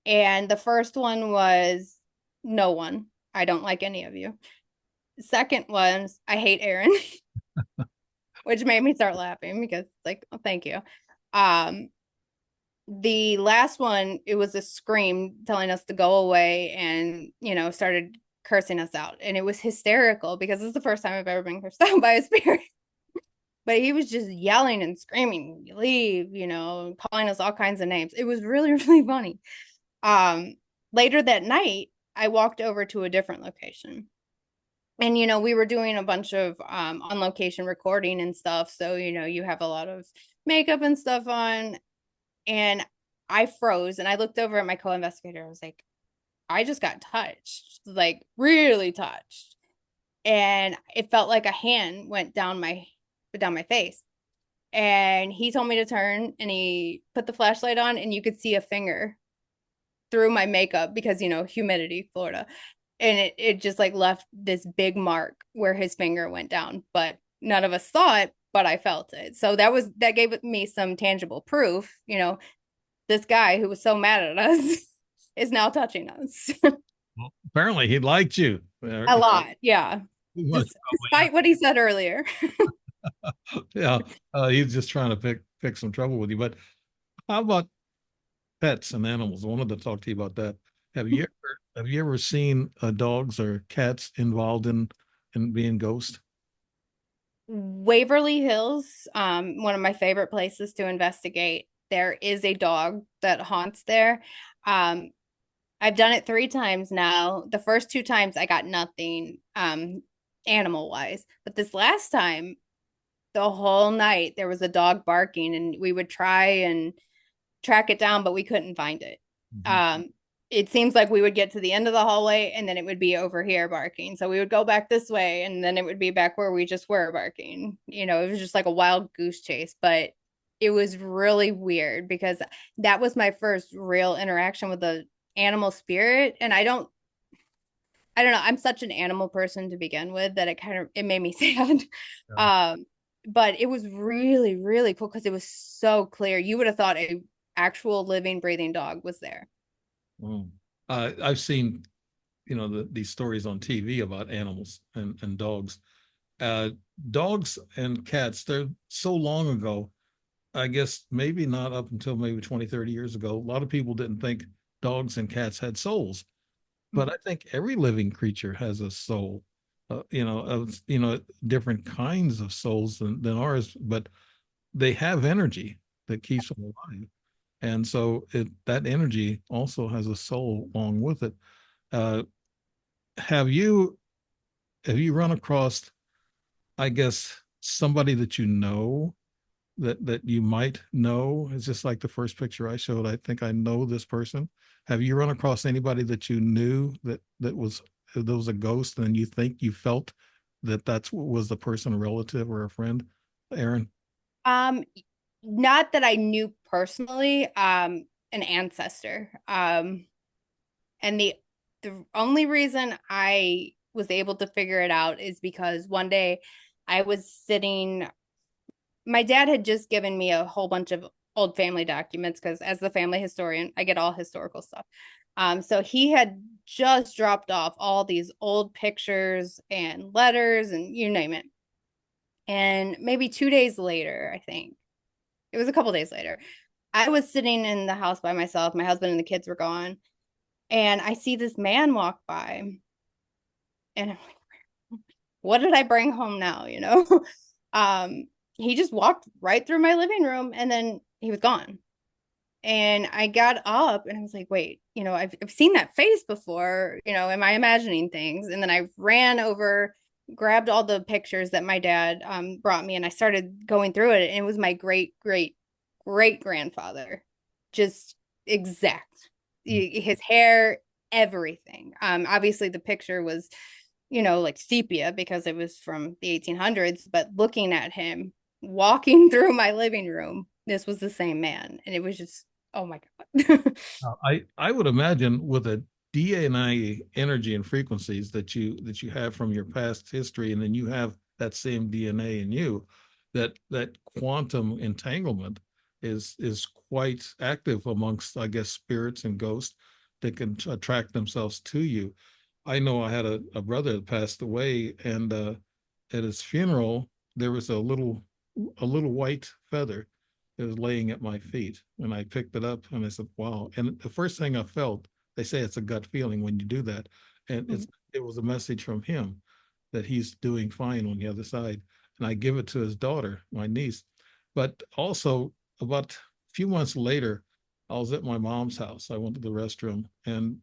And the first one was no one. I don't like any of you. Second was I hate Erin, which made me start laughing because like, oh, thank you. Um, the last one, it was a scream telling us to go away and, started cursing us out. And it was hysterical because it's the first time I've ever been cursed out by a spirit. But he was just yelling and screaming, leave, calling us all kinds of names. It was really, really funny. Um, Later that night, I walked over to a different location. And, we were doing a bunch of on location recording and stuff. So, you have a lot of makeup and stuff on. And I froze and I looked over at my co investigator. I was like, I just got touched, like really touched. And it felt like a hand went down my face. And he told me to turn and he put the flashlight on and you could see a finger through my makeup because humidity, Florida. And it just like left this big mark where his finger went down, but none of us saw it, but I felt it. So that gave me some tangible proof, this guy who was so mad at us is now touching us. Well, apparently he liked you. A lot, yeah. He was Despite what he said earlier. yeah, he's just trying to pick some trouble with you. But how about pets and animals? I wanted to talk to you about that. Have you ever seen dogs or cats involved in being ghosts? Waverly Hills, one of my favorite places to investigate. There is a dog that haunts there. Um, I've done it 3 times now. The first 2 times I got nothing, animal wise, but this last time, the whole night there was a dog barking, and we would try and track it down, but we couldn't find it. Mhm. Um, it seems like we would get to the end of the hallway and then it would be over here barking. So we would go back this way and then it would be back where we just were barking. It was just like a wild goose chase, but it was really weird because that was my first real interaction with the animal spirit. And I don't know, I'm such an animal person to begin with that it made me sad. Yeah. Um, but it was really, really cool because it was so clear. You would have thought a actual living, breathing dog was there. Mm. I've seen, these stories on TV about animals and dogs. Uh, Dogs and cats, they're so long ago. I guess maybe not up until maybe 20, 30 years ago. A lot of people didn't think dogs and cats had souls, but I think every living creature has a soul. Different kinds of souls than ours, but they have energy that keeps them alive. And so that energy also has a soul along with it. Uh, have you have you run across, I guess, somebody that you know that you might know? It's just like the first picture I showed. I think I know this person. Have you run across anybody that you knew that was a ghost, and you think you felt that that's what was the person, a relative or a friend, Erin? Um, Not that I knew personally, an ancestor. And the only reason I was able to figure it out is because one day I was sitting, my dad had just given me a whole bunch of old family documents because as the family historian, I get all historical stuff. So he had just dropped off all these old pictures and letters and you name it. And maybe 2 days later, I think it was a couple days later, I was sitting in the house by myself. My husband and the kids were gone. And I see this man walk by. And I'm like, what did I bring home now? um, he just walked right through my living room and then he was gone. And I got up and I was like, wait, I've seen that face before. Am I imagining things? And then I ran over, grabbed all the pictures that my dad brought me, and I started going through it. And it was my great, great, great grandfather, just exact. His hair, everything. Obviously, the picture was, like sepia because it was from the 1800s, but looking at him walking through my living room, this was the same man. And it was just, oh my God. I would imagine with a DNA energy and frequencies that you have from your past history, and then you have that same DNA in you, that quantum entanglement is quite active amongst, I guess, spirits and ghosts that can attract themselves to you. I know I had a brother that passed away, and at his funeral there was a little white feather. It was laying at my feet, and I picked it up and I said, "Wow!" And the first thing I felt, they say it's a gut feeling when you do that, and it was a message from him that he's doing fine on the other side. And I give it to his daughter, my niece. But also, about a few months later, I was at my mom's house. I went to the restroom, and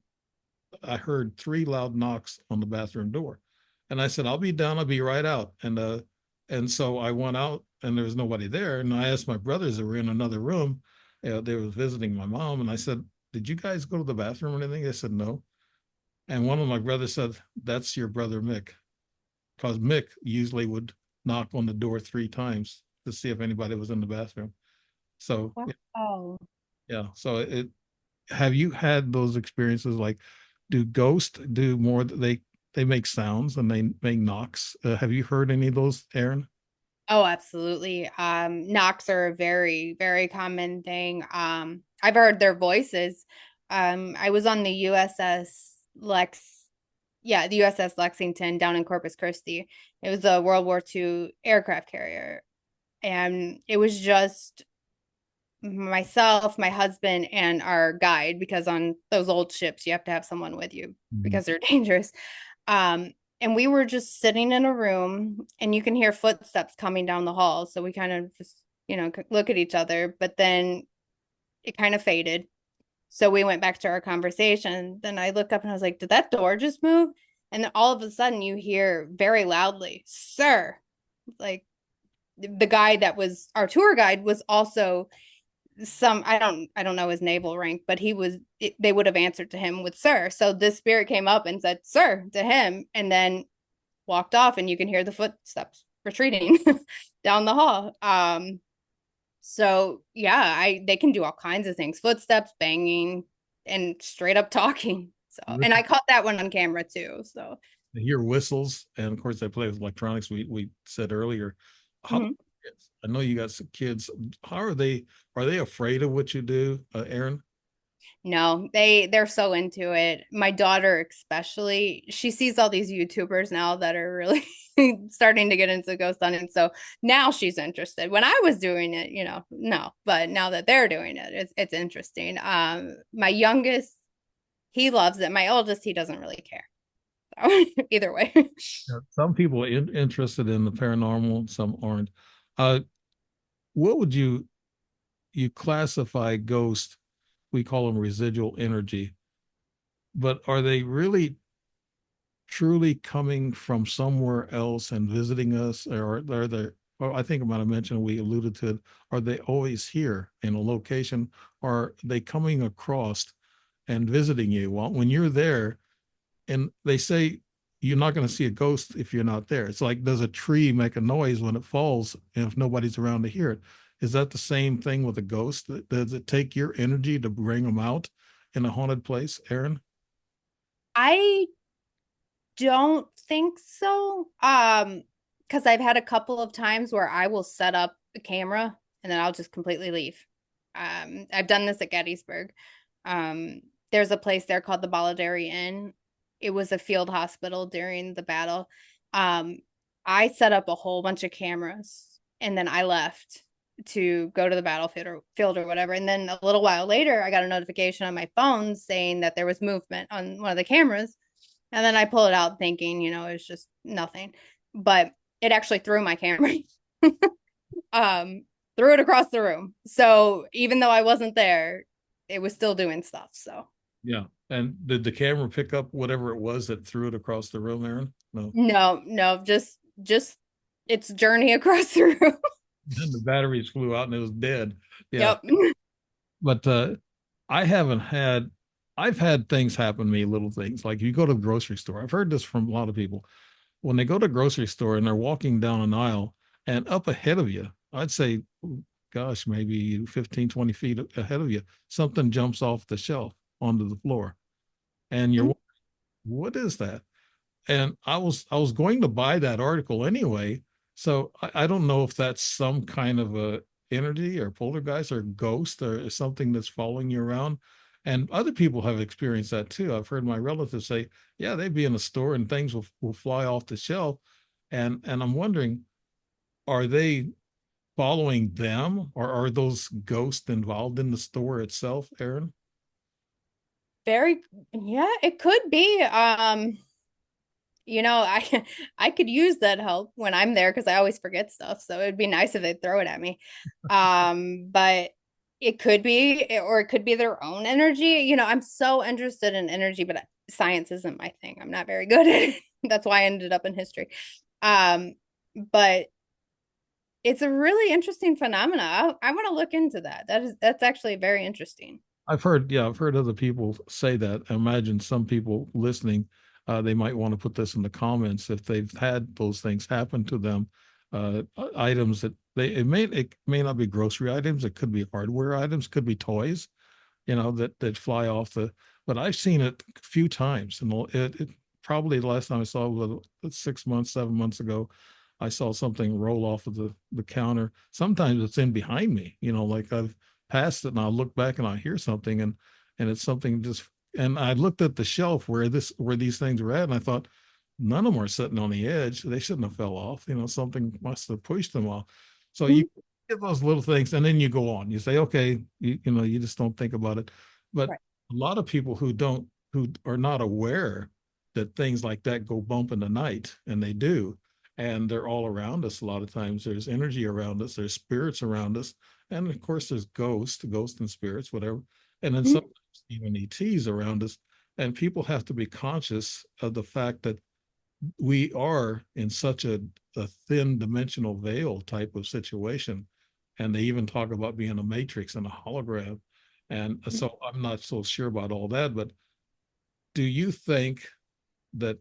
I heard three loud knocks on the bathroom door. And I said, I'll be down, I'll be right out. And so I went out and there was nobody there. And I asked my brothers that were in another room, they were visiting my mom. And I said, did you guys go to the bathroom or anything? They said, no. And one of my brothers said, that's your brother Mick. Because Mick usually would knock on the door 3 times to see if anybody was in the bathroom. So Wow. yeah. So it have you had those experiences, like, do ghosts do more, they make sounds and they make knocks? Have you heard any of those, Aaron? Oh, absolutely. Knocks are a very, very common thing. I've heard their voices. I was on the the USS Lexington down in Corpus Christi. It was a World War II aircraft carrier. And it was just myself, my husband, and our guide, because on those old ships, you have to have someone with you Mhm. because they're dangerous. And we were just sitting in a room, and you can hear footsteps coming down the hall. So we kind of just, look at each other, but then it kind of faded. So we went back to our conversation. Then I looked up and I was like, did that door just move? And then all of a sudden you hear very loudly, sir. Like the guy that was our tour guide was also some, I don't know his naval rank, but they would have answered to him with sir. So this spirit came up and said sir to him, and then walked off, and you can hear the footsteps retreating down the hall. So yeah, I they can do all kinds of things, footsteps, banging, and straight up talking. So, and I caught that one on camera too. So I hear whistles, and of course, I play with electronics. We said earlier. How about mhm. kids? I know you got some kids. How are they? Are they afraid of what you do, Aaron? No, they're so into it. My daughter especially, she sees all these YouTubers now that are really starting to get into ghost hunting. So now she's interested. When I was doing it, no, but now that they're doing it, it's interesting. My youngest, he loves it. My oldest, he doesn't really care. So either way. Yeah, some people are interested in the paranormal, some aren't. Uh, what would you classify ghosts? We call them residual energy, but are they really truly coming from somewhere else and visiting us, or are they, or I think I might have mentioned, we alluded to it, are they always here in a location? Or are they coming across and visiting you? Well, when you're there, and they say you're not going to see a ghost if you're not there. It's like, does a tree make a noise when it falls if nobody's around to hear it? Is that the same thing with a ghost? Does it take your energy to bring them out in a haunted place, Erin? I don't think so. Because I've had a couple of times where I will set up a camera and then I'll just completely leave. I've done this at Gettysburg. Um, there's a place there called the Bolidary Inn. It was a field hospital during the battle. Um, I set up a whole bunch of cameras and then I left to go to the battlefield or field or whatever. And then a little while later, I got a notification on my phone saying that there was movement on one of the cameras. And then I pull it out thinking, it's just nothing. But it actually threw my camera. um, threw it across the room. So even though I wasn't there, it was still doing stuff. So Yeah. And did the camera pick up whatever it was that threw it across the room, Erin? No. no, no, just its journey across the room. And the batteries flew out and it was dead. Yeah. Yep. But I haven't had, I've had things happen to me, little things. Like you go to the grocery store. I've heard this from a lot of people. When they go to a grocery store and they're walking down an aisle and up ahead of you, I'd say, gosh, maybe 15, 20 feet ahead of you, something jumps off the shelf onto the floor. And you're, what is that? And I was going to buy that article anyway. So I don't know if that's some kind of a energy or poltergeist or ghost or something that's following you around. And other people have experienced that too. I've heard my relatives say, yeah, they'd be in a store and things will fly off the shelf. And I'm wondering, are they following them, or are those ghosts involved in the store itself, Erin? Very, yeah, it could be. I I could use that help when I'm there because I always forget stuff. So it'd be nice if they'd throw it at me. But it could be, or it could be their own energy. I'm so interested in energy, but science isn't my thing. I'm not very good at it. That's why I ended up in history. Um, but it's a really interesting phenomena. I want to look into that. That's actually very interesting. I've heard, yeah, I've heard other people say that. I imagine some people listening, they might want to put this in the comments if they've had those things happen to them. Items that it may not be grocery items, it could be hardware items, could be toys, that fly off the. But I've seen it a few times, and it probably the last time I saw it was 6 months, 7 months ago. I saw something roll off of the counter. Sometimes it's in behind me, like I've passed it and I'll look back and I hear something, and it's something just. And I looked at the shelf where these things were at, and I thought none of them are sitting on the edge. They shouldn't have fell off. Something must have pushed them off. So you Mhm. get those little things, and then you go on. You say, okay, you just don't think about it. But Right. a lot of people who are not aware that things like that go bump in the night, and they do, and they're all around us. A lot of times, there's energy around us, there's spirits around us, and of course, there's ghosts and spirits, whatever, and then Mhm. sometimes even ETs around us. And people have to be conscious of the fact that we are in such a thin dimensional veil type of situation. And they even talk about being a matrix and a hologram. And so I'm not so sure about all that, but do you think that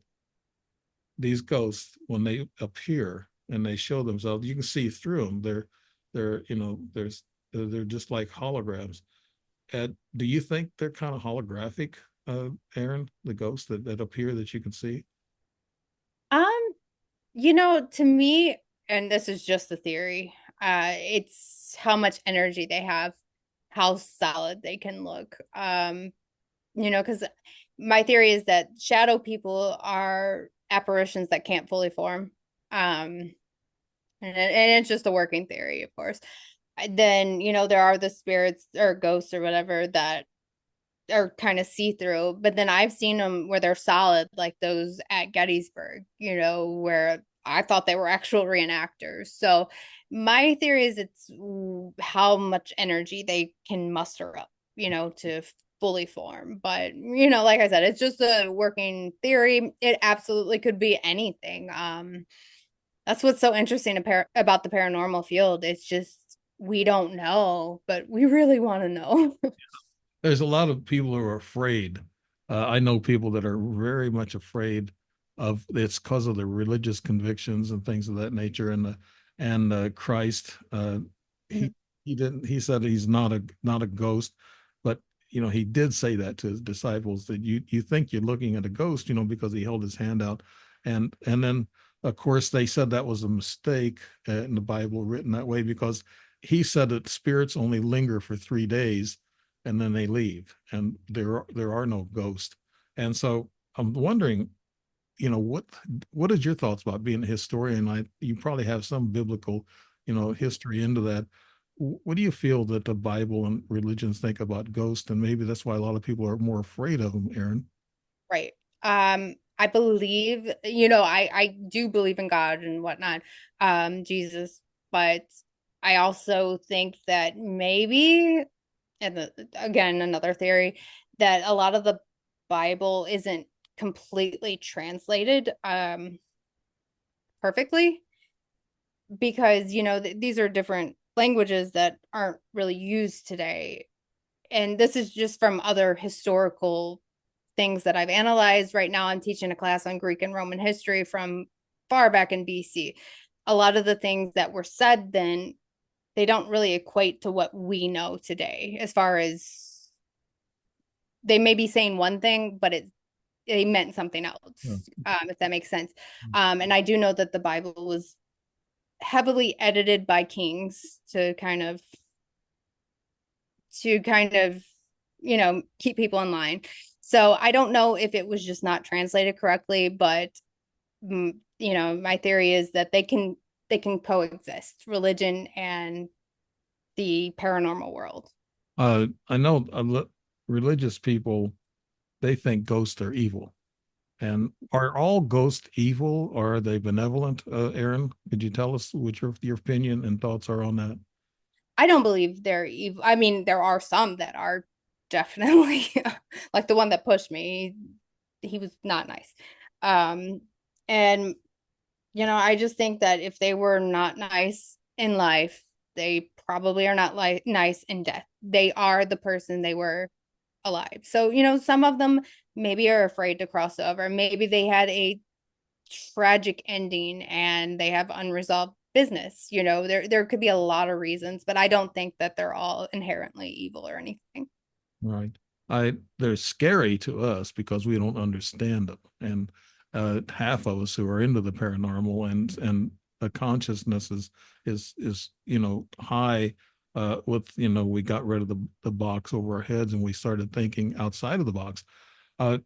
these ghosts, when they appear and they show themselves, you can see through them. They're just like holograms. And do you think they're kind of holographic, Erin, the ghosts that appear that you can see? Um, to me, and this is just a theory, it's how much energy they have, how solid they can look. Because my theory is that shadow people are apparitions that can't fully form. And it's just a working theory, of course. Then, there are the spirits or ghosts or whatever that are kind of see through. But then I've seen them where they're solid, like those at Gettysburg, where I thought they were actual reenactors. So my theory is it's how much energy they can muster up, to fully form. But you know, like I said, it's just a working theory. It absolutely could be anything. That's what's so interesting about the paranormal field. It's just we don't know, but we really want to know. There's a lot of people who are afraid. I know people that are very much afraid of it's because of their religious convictions and things of that nature. And Christ, he didn't. He said he's not a ghost, but he did say that to his disciples that you think you're looking at a ghost, because he held his hand out, and then of course they said that was a mistake in the Bible written that way because he said that spirits only linger for 3 days and then they leave and there are no ghosts. And so I'm wondering, what is your thoughts about being a historian? You probably have some biblical history into that. What do you feel that the Bible and religions think about ghosts, and maybe that's why a lot of people are more afraid of them, Erin? Right. I believe, I do believe in God and whatnot, Jesus, but I also think that maybe, again, another theory, that a lot of the Bible isn't completely translated perfectly because, these are different languages that aren't really used today. And this is just from other historical things that I've analyzed. Right now, I'm teaching a class on Greek and Roman history from far back in BC. A lot of the things that were said then, they don't really equate to what we know today, as far as they may be saying one thing, but they meant something Yeah. else, if that makes sense. And I do know that the Bible was heavily edited by kings to kind of keep people in line. So I don't know if it was just not translated correctly, but my theory is that they can coexist, religion and the paranormal world. I know religious people, they think ghosts are evil. And are all ghosts evil or are they benevolent? Erin, could you tell us what your opinion and thoughts are on that? I don't believe they're evil. I mean, there are some that are definitely like the one that pushed me. He was not nice. And I just think that if they were not nice in life, they probably are not nice in death. They are the person they were alive. So, some of them maybe are afraid to cross over. Maybe they had a tragic ending and they have unresolved business. There could be a lot of reasons, but I don't think that they're all inherently evil or anything. Right. They're scary to us because we don't understand them. And half of us who are into the paranormal and the consciousness is high with we got rid of the box over our heads and we started thinking outside of the box. Uh,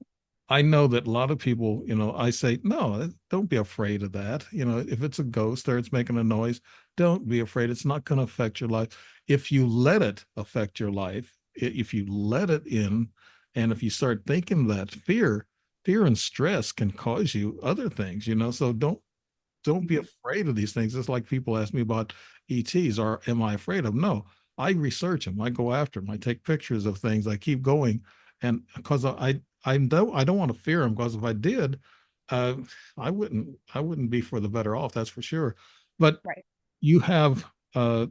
I know that a lot of people, I say, no, don't be afraid of that. If it's a ghost or it's making a noise, don't be afraid. It's not going to affect your life. If you let it affect your life, if you let it in, and if you start thinking that fear and stress can cause you other things. So don't be afraid of these things. It's like people ask me about ETs or am I afraid of them? No, I research them. I go after them. I take pictures of things. I keep going. And because I don't want to fear them because if I did, uh, I wouldn't be for the better off. That's for sure. But Right. you have uh,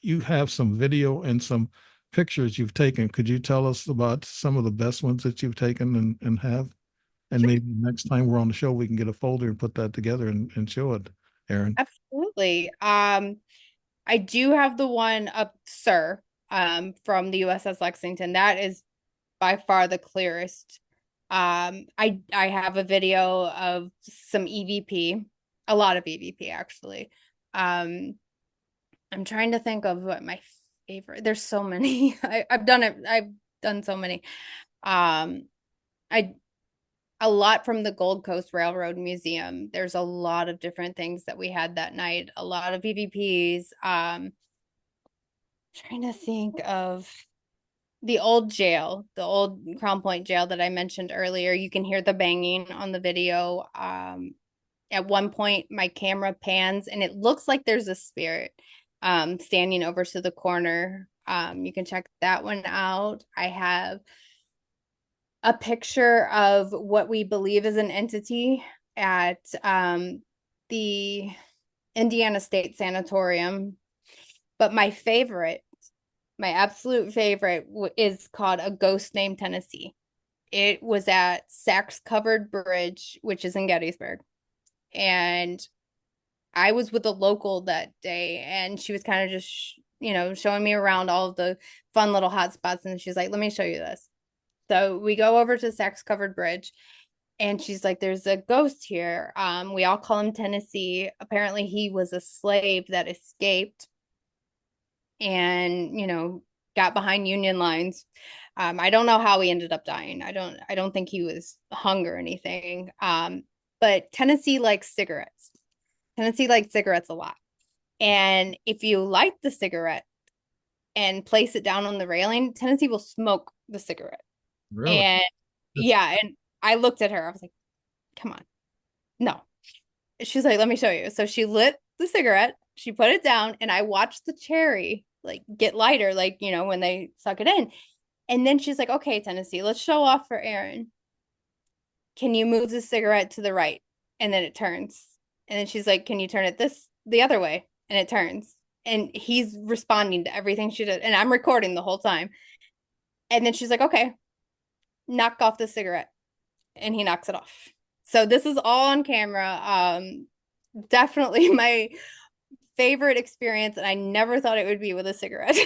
you have some video and some pictures you've taken. Could you tell us about some of the best ones that you've taken and have? And maybe next time we're on the show, we can get a folder and put that together and show it, Erin. Absolutely. I do have the one up, sir, from the USS Lexington. That is by far the clearest. I have a video of some EVP, a lot of EVP actually. Um, I'm trying to think of what my favorite. There's so many. I've done it. I've done so many. Um, I a lot from the Gold Coast Railroad Museum. There's a lot of different things that we had that night. A lot of EVPs. Trying to think of the old jail, the old Crown Point jail that I mentioned earlier. You can hear the banging on the video. At one point, my camera pans and it looks like there's a spirit standing over to the corner You can check that one out. I have a picture of what we believe is an entity at the Indiana State Sanatorium. But my favorite, my absolute favorite, is called A Ghost Named Tennessee. It was at Sachs Covered Bridge, which is in Gettysburg. And I was with a local that day, and she was kind of just, showing me around all of the fun little hot spots. And she's like, let me show you this. So we go over to Sachs Covered Bridge, and she's like, there's a ghost here. We all call him Tennessee. Apparently, he was a slave that escaped and, got behind Union lines. I don't know how he ended up dying. I don't think he was hung or anything. But Tennessee likes cigarettes. Tennessee likes cigarettes a lot. And if you light the cigarette and place it down on the railing, Tennessee will smoke the cigarette. Really? And That's yeah, and I looked at her. I was like, come on. No. She's like, let me show you. So she lit the cigarette, she put it down, and I watched the cherry like get lighter, like, when they suck it in. And then she's like, okay, Tennessee, let's show off for Erin. Can you move the cigarette to the right? And then it turns. And then she's like, can you turn it the other way? And it turns. And he's responding to everything she did. And I'm recording the whole time. And then she's like, okay, knock off the cigarette. And he knocks it off. So this is all on camera. Definitely my favorite experience, and I never thought it would be with a cigarette.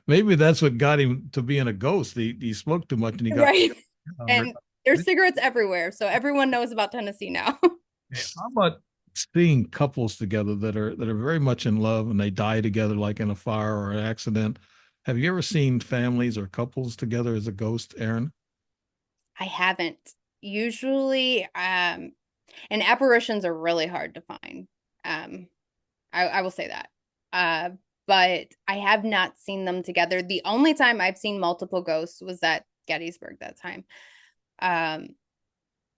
maybe that's what got him to being a ghost. He smoked too much and he got Right. hunger. And there's cigarettes everywhere, so everyone knows about Tennessee now. How about seeing couples together that are very much in love and they die together like in a fire or an accident? Have you ever seen families or couples together as a ghost, Erin? I haven't. Usually, and apparitions are really hard to find. Um, I will say that. But I have not seen them together. The only time I've seen multiple ghosts was at Gettysburg that time. Um,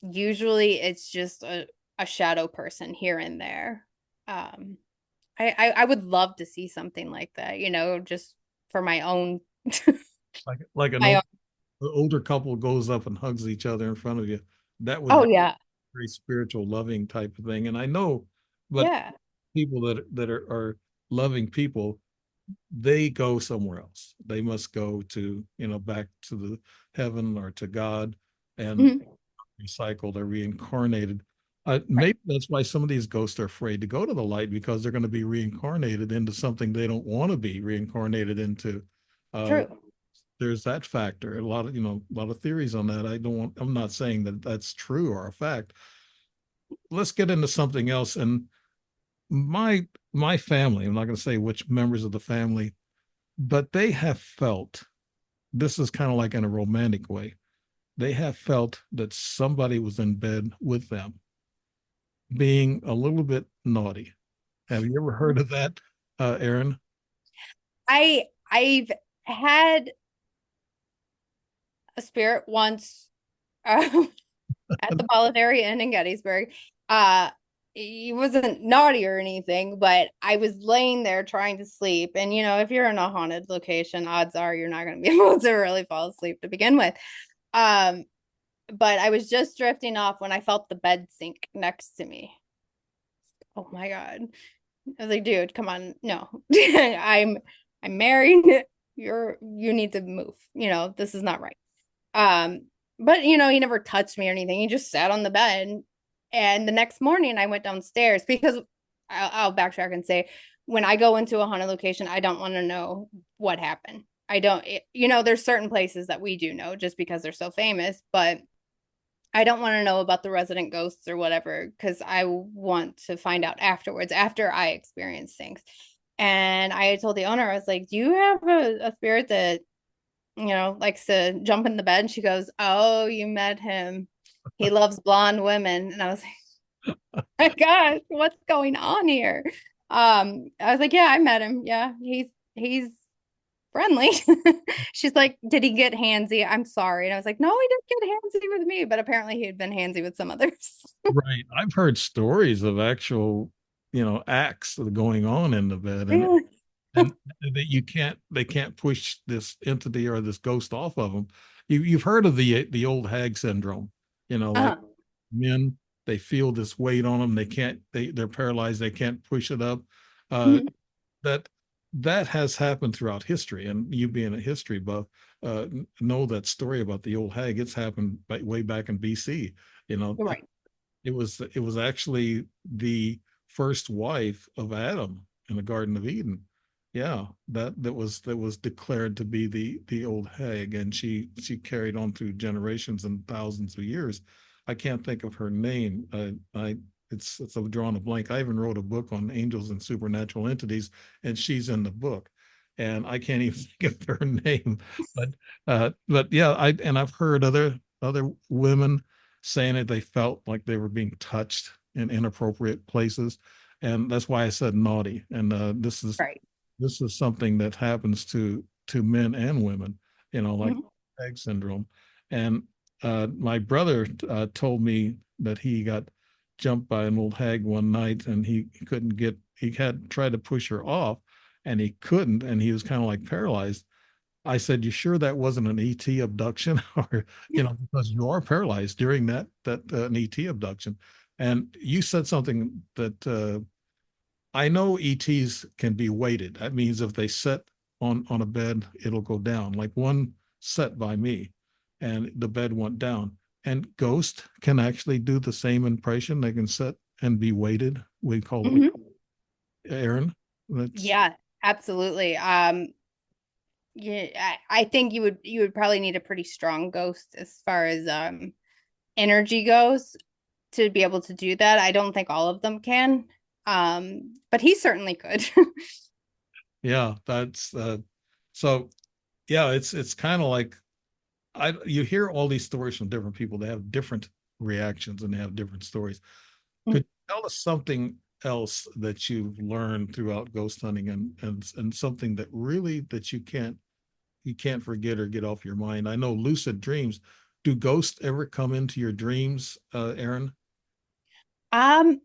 Usually it's just a shadow person here and there. Um, I would love to see something like that, just for my own Like an my own. older couple goes up and hugs each other in front of you. That would Oh be yeah. a very spiritual, loving type of thing. And I know, but Yeah. people that are loving people, they go somewhere else. They must go to, back to the heaven or to God and Mhm. recycled or reincarnated. Right. Maybe that's why some of these ghosts are afraid to go to the light because they're going to be reincarnated into something they don't want to be reincarnated into. Uh, True. there's that factor. A lot of theories on that. I'm not saying that that's true or a fact. Let's get into something else. And my family, I'm not going to say which members of the family, but they have felt this is kind of like in a romantic way. They have felt that somebody was in bed with them being a little bit naughty. Have you ever heard of that, Erin? I've had a spirit once at the Bolletary Inn in Gettysburg. Uh, he wasn't naughty or anything, but I was laying there trying to sleep. And, if you're in a haunted location, odds are you're not going to be able to really fall asleep to begin with. Um, but I was just drifting off when I felt the bed sink next to me. Oh my God. I was like, dude, come on. No, I'm married. You need to move. This is not right. Um, but he never touched me or anything. He just sat on the bed. And the next morning I went downstairs because I'll backtrack and say when I go into a haunted location, I don't want to know what happened. I don't, there's certain places that we do know just because they're so famous, but I don't want to know about the resident ghosts or whatever because I want to find out afterwards after I experience things. And I told the owner, I was like, do you have a spirit that likes to jump in the bed? And she goes, oh, you met him. He loves blonde women. And I was like, my gosh, what's going on here? I was like, yeah, I met him. Yeah, he's friendly. She's like, did he get handsy? I'm sorry. And I was like, no, he didn't get handsy with me, but apparently he had been handsy with some others. Right. I've heard stories of actual, acts that are going on in the bed, and Really? and that they can't push this entity or this ghost off of them. You've heard of the old hag syndrome, like Uh-huh. men, they feel this weight on them, they're paralyzed, they can't push it up. uh Mhm. that that has happened throughout history, and you being a history buff, know that story about the old hag. It's happened way back in BC. you know Right. it was actually the first wife of Adam in the Garden of Eden. Yeah, that was declared to be the old hag, and she carried on through generations and thousands of years. I can't think of her name. I it's a drawing a blank. I even wrote a book on angels and supernatural entities, and she's in the book, and I can't even think of her name. But yeah, I've heard other women saying that they felt like they were being touched in inappropriate places, and that's why I said naughty. And Right. this is something that happens to men and women, like Mhm. egg syndrome. And my brother told me that he got jumped by an old hag one night, and he couldn't get he had tried to push her off, and he couldn't, and he was kind of like paralyzed. I said, "You sure that wasn't an ET abduction?" Or, because you are paralyzed during that an ET abduction. And you said something that I know ETs can be weighted. That means if they sit on a bed, it'll go down. Like one set by me, and the bed went down. And ghost can actually do the same impression. They can sit and be weighted. We call it Mhm. Aaron. That's Yeah, absolutely. Yeah, I think you would probably need a pretty strong ghost as far as energy goes to be able to do that. I don't think all of them can. But he certainly could. yeah. That's so yeah. It's kind of like you hear all these stories from different people. They have different reactions and they have different stories. Could you tell us something else that you've learned throughout ghost hunting, and something that really that you can't forget or get off your mind? I know lucid dreams. Do ghosts ever come into your dreams, Erin? Um,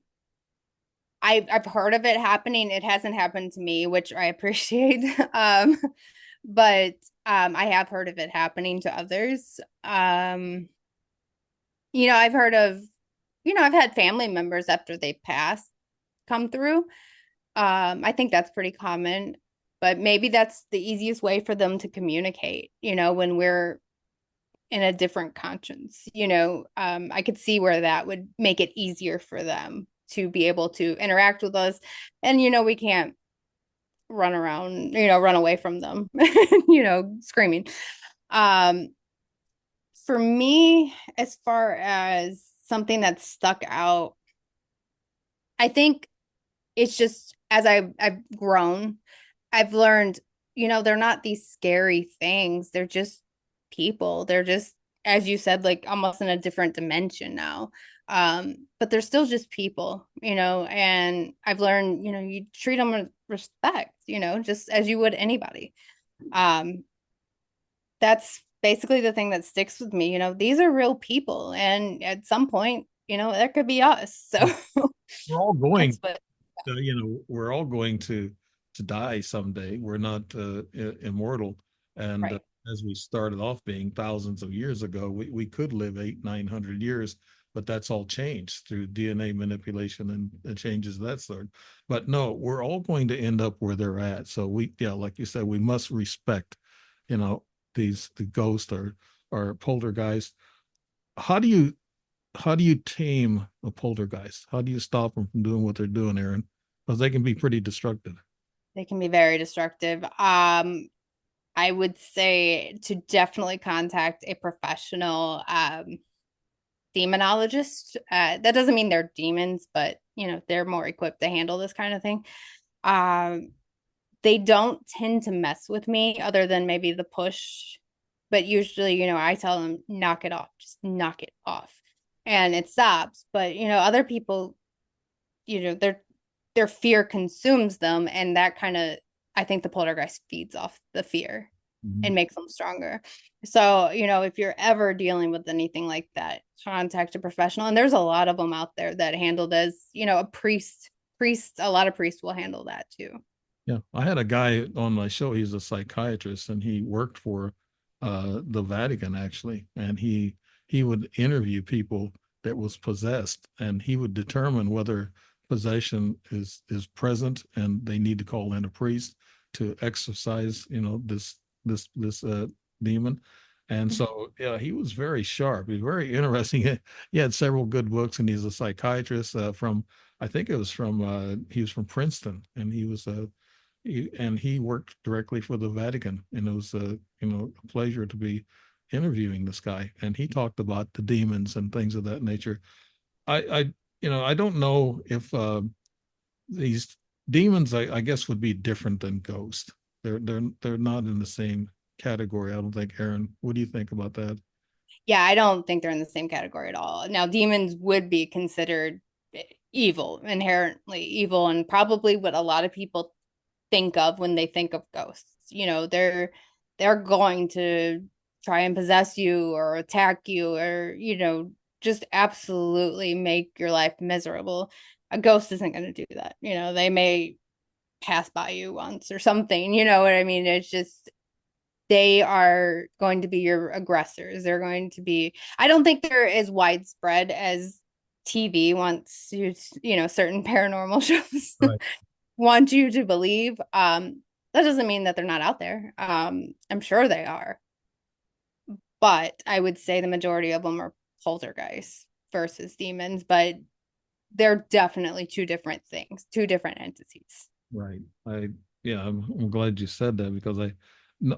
I've heard of it happening. It hasn't happened to me, which I appreciate. But I have heard of it happening to others. I've heard of, I've had family members after they pass come through. I think that's pretty common, but maybe that's the easiest way for them to communicate, when we're in a different conscience. I could see where that would make it easier for them to be able to interact with us. And, we can't run around, run away from them, screaming. Um, for me, as far as something that stuck out, I think it's just as I've grown, I've learned, they're not these scary things. They're just people. They're just, as you said, like almost in a different dimension now. But they're still just people, and I've learned, you treat them with respect, just as you would anybody. Um, that's basically the thing that sticks with me. These are real people, and at some point, that could be us. So We're all that's going what, we're all going to die someday. We're not immortal, and right. as we started off being thousands of years ago, we could live 800, 900 years, but that's all changed through DNA manipulation and changes of that sort. But no, we're all going to end up where they're at. So yeah, like you said, we must respect, you know, the ghost or poltergeist. How do you how do you tame a poltergeist? How do you stop them from doing what they're doing, Aaron? Because they can be pretty destructive. They can be very destructive. I would say to definitely contact a professional demonologist. That doesn't mean they're demons, but they're more equipped to handle this kind of thing. Um, they don't tend to mess with me other than maybe the push, but usually, I tell them knock it off, just knock it off, and it stops. But other people, their fear consumes them, and that kind of, I think the poltergeist feeds off the fear Mhm. and makes them stronger. So, if you're ever dealing with anything like that, contact a professional. And there's a lot of them out there that handled as, a priest, a lot of priests will handle that too. Yeah, I had a guy on my show. He's a psychiatrist, and he worked for the Vatican actually, and he would interview people that was possessed, and he would determine whether possession is present, and they need to call in a priest to exorcise, this demon. And so, yeah, he was very sharp. He was very interesting. He had several good books, and he's a psychiatrist from, I think it was from, he was from Princeton, and he worked directly for the Vatican, and it was a pleasure to be interviewing this guy. And he talked about the demons and things of that nature. I don't know if these demons, I guess, would be different than ghosts. They're not in the same category. I don't think. Erin, what do you think about that? Yeah, I don't think they're in the same category at all. Now, demons would be considered evil, inherently evil, and probably what a lot of people think of when they think of ghosts. They're going to try and possess you or attack you or, just absolutely make your life miserable. A ghost isn't going to do that. They may pass by you once or something, you know what I mean? It's just they are going to be your aggressors. They're going to be, I don't think they're as widespread as TV wants certain paranormal shows Right. want you to believe. That doesn't mean that they're not out there. I'm sure they are, but I would say the majority of them are poltergeists versus demons, but they're definitely two different things, two different entities. Right. Yeah, I'm glad you said that because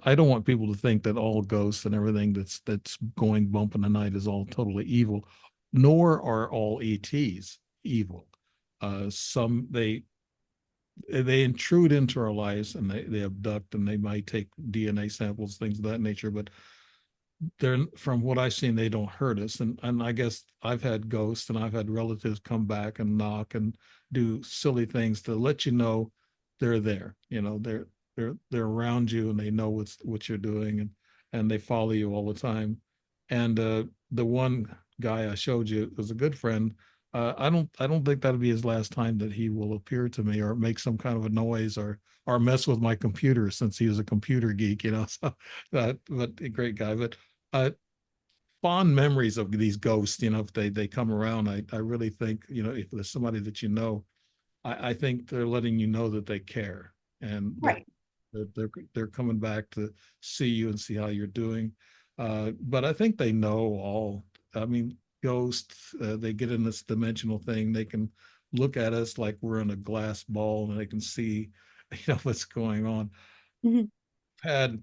I don't want people to think that all ghosts and everything that's going bump in the night is all totally evil, nor are all ETs evil. Some they intrude into our lives, and they abduct, and they might take DNA samples, things of that nature, but they're, from what I've seen, they don't hurt us. And I guess I've had ghosts, and I've had relatives come back and knock and do silly things to let you know they're there. They're around you, and they know what you're doing, and they follow you all the time. And the one guy I showed you was a good friend. I don't think that'll be his last time that he will appear to me or make some kind of a noise or mess with my computer, since he was a computer geek. So but a great guy. But uh, fond memories of these ghosts. If they come around, I really think, if there's somebody that I think they're letting you know that they care, and Right. they're coming back to see you and see how you're doing. But I think they know all. I mean, ghosts, they get in this dimensional thing. They can look at us like we're in a glass ball, and they can see, what's going on. Mhm. Had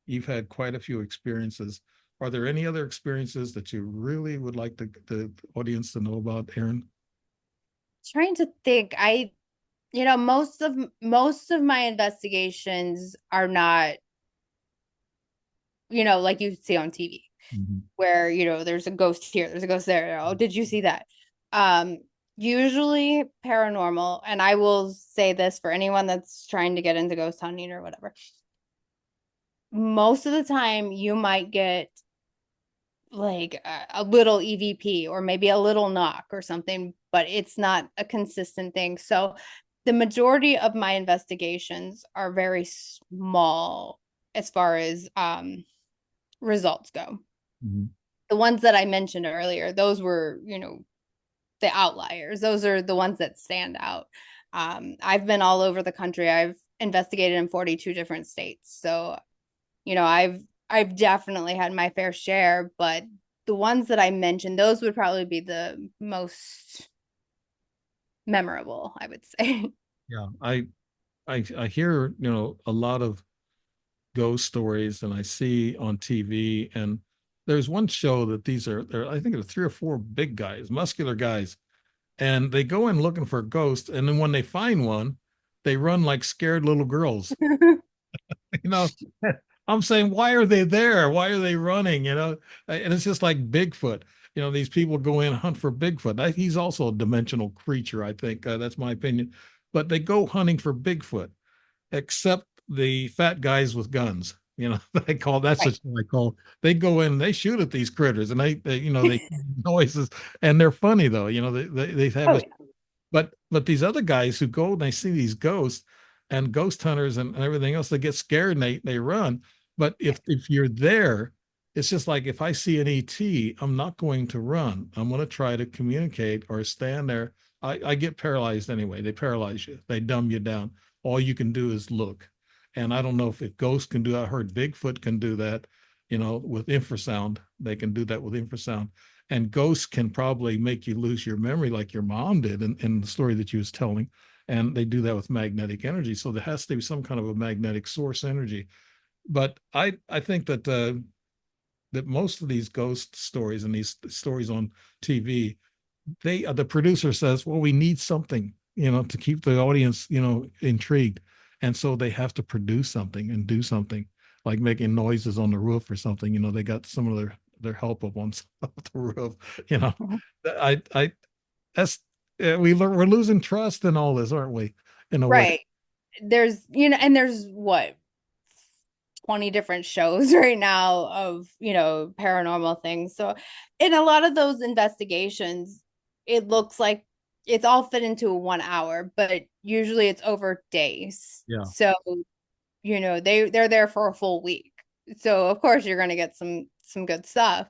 You've had quite a few experiences. Are there any other experiences that you really would like the audience to know about, Erin? Trying to think, most of my investigations are not, like you see on TV, Mhm. where there's a ghost here, there's a ghost there. Oh, did you see that? Um, Usually paranormal, and I will say this for anyone that's trying to get into ghost hunting or whatever. Most of the time, you might get like a little EVP or maybe a little knock or something, but it's not a consistent thing. So the majority of my investigations are very small as far as results go. Mhm. The ones that I mentioned earlier, those were, the outliers. Those are the ones that stand out. I've been all over the country. I've investigated in 42 different states. So, I've definitely had my fair share, but the ones that I mentioned, those would probably be the most memorable, I would say. Yeah, I hear, a lot of ghost stories, and I see on TV, and there's one show that I think there's three or four big guys, muscular guys, and they go in looking for a ghost, and then when they find one, they run like scared little girls. you know I'm saying, why are they there? Why are they running? And it's just like Bigfoot. These people go in and hunt for Bigfoot. He's also a dimensional creature, I think. That's my opinion. But they go hunting for Bigfoot, except the fat guys with guns. That's Right. what I call. They go in, they shoot at these critters, and they noises, and they're funny though. They have Oh a yeah. but these other guys who go and they see these ghosts, and ghost hunters and everything else, they get scared and they run. But if you're there, it's just like if I see an ET, I'm not going to run. I'm going to try to communicate or stand there. I get paralyzed anyway. They paralyze you. They dumb you down. All you can do is look. And I don't know if ghosts can do that. I heard Bigfoot can do that, with infrasound. They can do that with infrasound. And ghosts can probably make you lose your memory like your mom did in the story that you was telling. And they do that with magnetic energy. So there has to be some kind of a magnetic source energy. But I think that most of these ghost stories and these stories on TV, the producer says, well, we need something, to keep the audience, intrigued. And so they have to produce something and do something like making noises on the roof or something. They got some of their help up on the roof. You know, Mhm. I that's we're losing trust in all this, aren't we? In a way. Right. There's, and there's what, 20 different shows right now of, paranormal things. So in a lot of those investigations, it looks like it's all fit into 1 hour, but usually it's over days. Yeah. So, they're there for a full week. So of course you're gonna get some good stuff.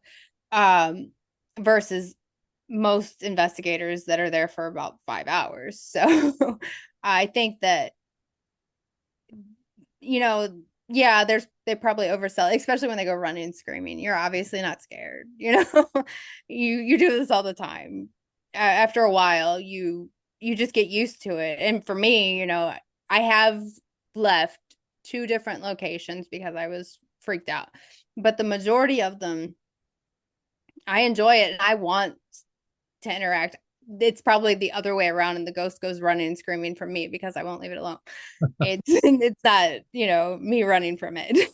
Um, versus most investigators that are there for about 5 hours. So I think that yeah, they probably oversell it, especially when they go running and screaming. You're obviously not scared, you do this all the time. After a while, you just get used to it. And for me, I have left two different locations because I was freaked out. But the majority of them, I enjoy it and I want to interact. It's probably the other way around, and the ghost goes running and screaming from me because I won't leave it alone. It's not, me running from it.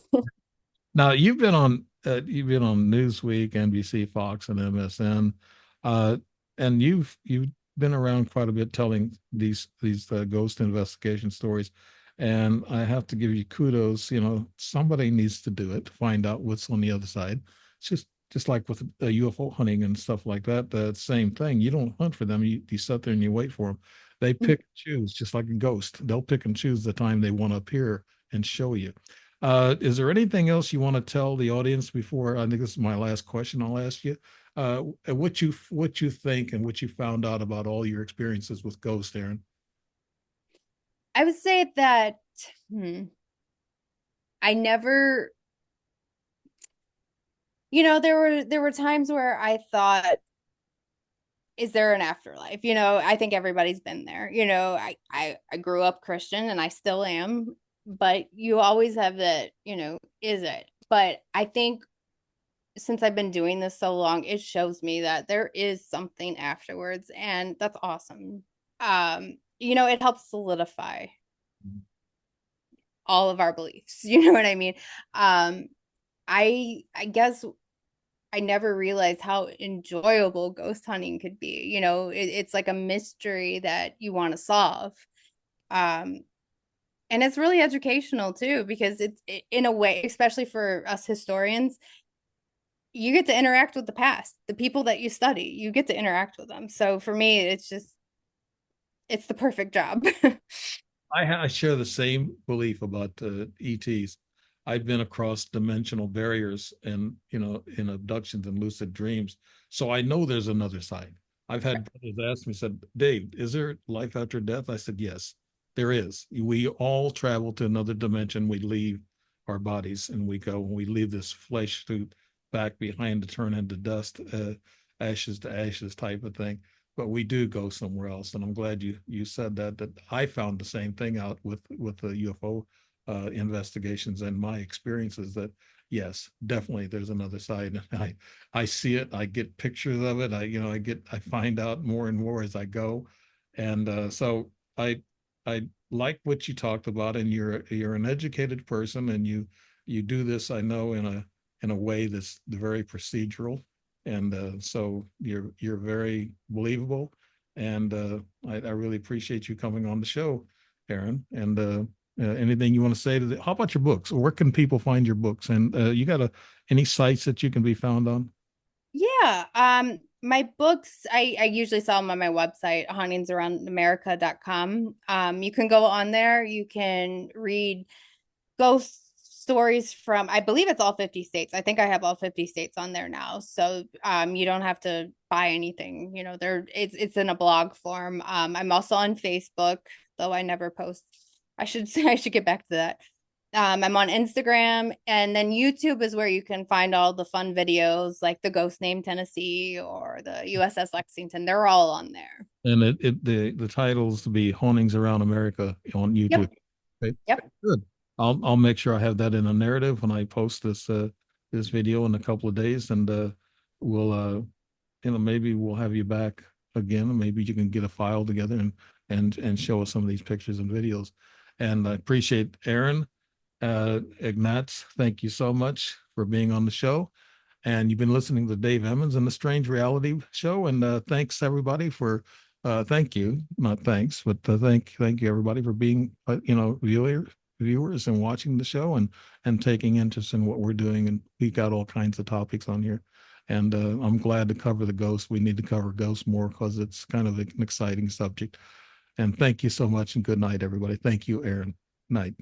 Now you've been on Newsweek, NBC, Fox, and MSN, uh, and you've been around quite a bit telling these ghost investigation stories, and I have to give you kudos. Somebody needs to do it to find out what's on the other side. It's just like with UFO hunting and stuff like that. The same thing. You don't hunt for them. You sit there and you wait for them. They pick and choose, just like a ghost. They'll pick and choose the time they want to appear and show you. Is there anything else you want to tell the audience before? I think this is my last question I'll ask you. What you think and what you found out about all your experiences with ghosts, Erin? I would say that hmm, I never, there were times where I thought, is there an afterlife? I think everybody's been there. I grew up Christian and I still am, but you always have that, is it? But I think since I've been doing this so long, it shows me that there is something afterwards, and that's awesome. It helps solidify all of our beliefs. You know what I mean? I guess I never realized how enjoyable ghost hunting could be. It's like a mystery that you want to solve. Um, and it's really educational too, because in a way, especially for us historians, you get to interact with the past, the people that you study, you get to interact with them. So for me, it's the perfect job. I share the same belief about ETs. I've been across dimensional barriers and in abductions and lucid dreams, so I know there's another side. I've had brothers ask me, said, "Dave, is there life after death?" I said, "Yes, there is. We all travel to another dimension. We leave our bodies and we go. When we leave this flesh suit back behind to turn into dust, ashes to ashes type of thing." But we do go somewhere else. And I'm glad you said that I found the same thing out with the UFO investigations and my experiences that yes, definitely there's another side. And I see it. I get pictures of it. I find out more and more as I go. And so I like what you talked about, and you're an educated person, and you do this, I know, in a way that's very procedural, and so you're very believable, and I really appreciate you coming on the show, Erin. And anything you want to say how about your books? Where can people find your books? And you got any sites that you can be found on? Yeah. my books, I usually sell them on my website, hauntingsaroundamerica.com. You can go on there, you can read ghost stories from, I believe it's all 50 states. I think I have all 50 states on there now. So you don't have to buy anything. You know, it's in a blog form. I'm also on Facebook, though I never post. I should say I should get back to that. I'm on Instagram, and then YouTube is where you can find all the fun videos like the Ghost Name Tennessee or the USS Lexington. They're all on there. And the titles to be Hauntings Around America on YouTube. Yep. Okay, Yep. good. I'll make sure I have that in a narrative when I post this video in a couple of days, and we'll maybe we'll have you back again. Maybe you can get a file together and show us some of these pictures and videos. And I appreciate Erin Egnatz. Thank you so much for being on the show. And you've been listening to Dave Emmons and the Strange Reality Show. And thanks everybody for thank you, not thanks, but thank you everybody for being viewers and watching the show and taking interest in what we're doing. And we got all kinds of topics on here. And I'm glad to cover the ghosts. We need to cover ghosts more because it's kind of an exciting subject. And thank you so much and good night, everybody. Thank you, Erin. Night.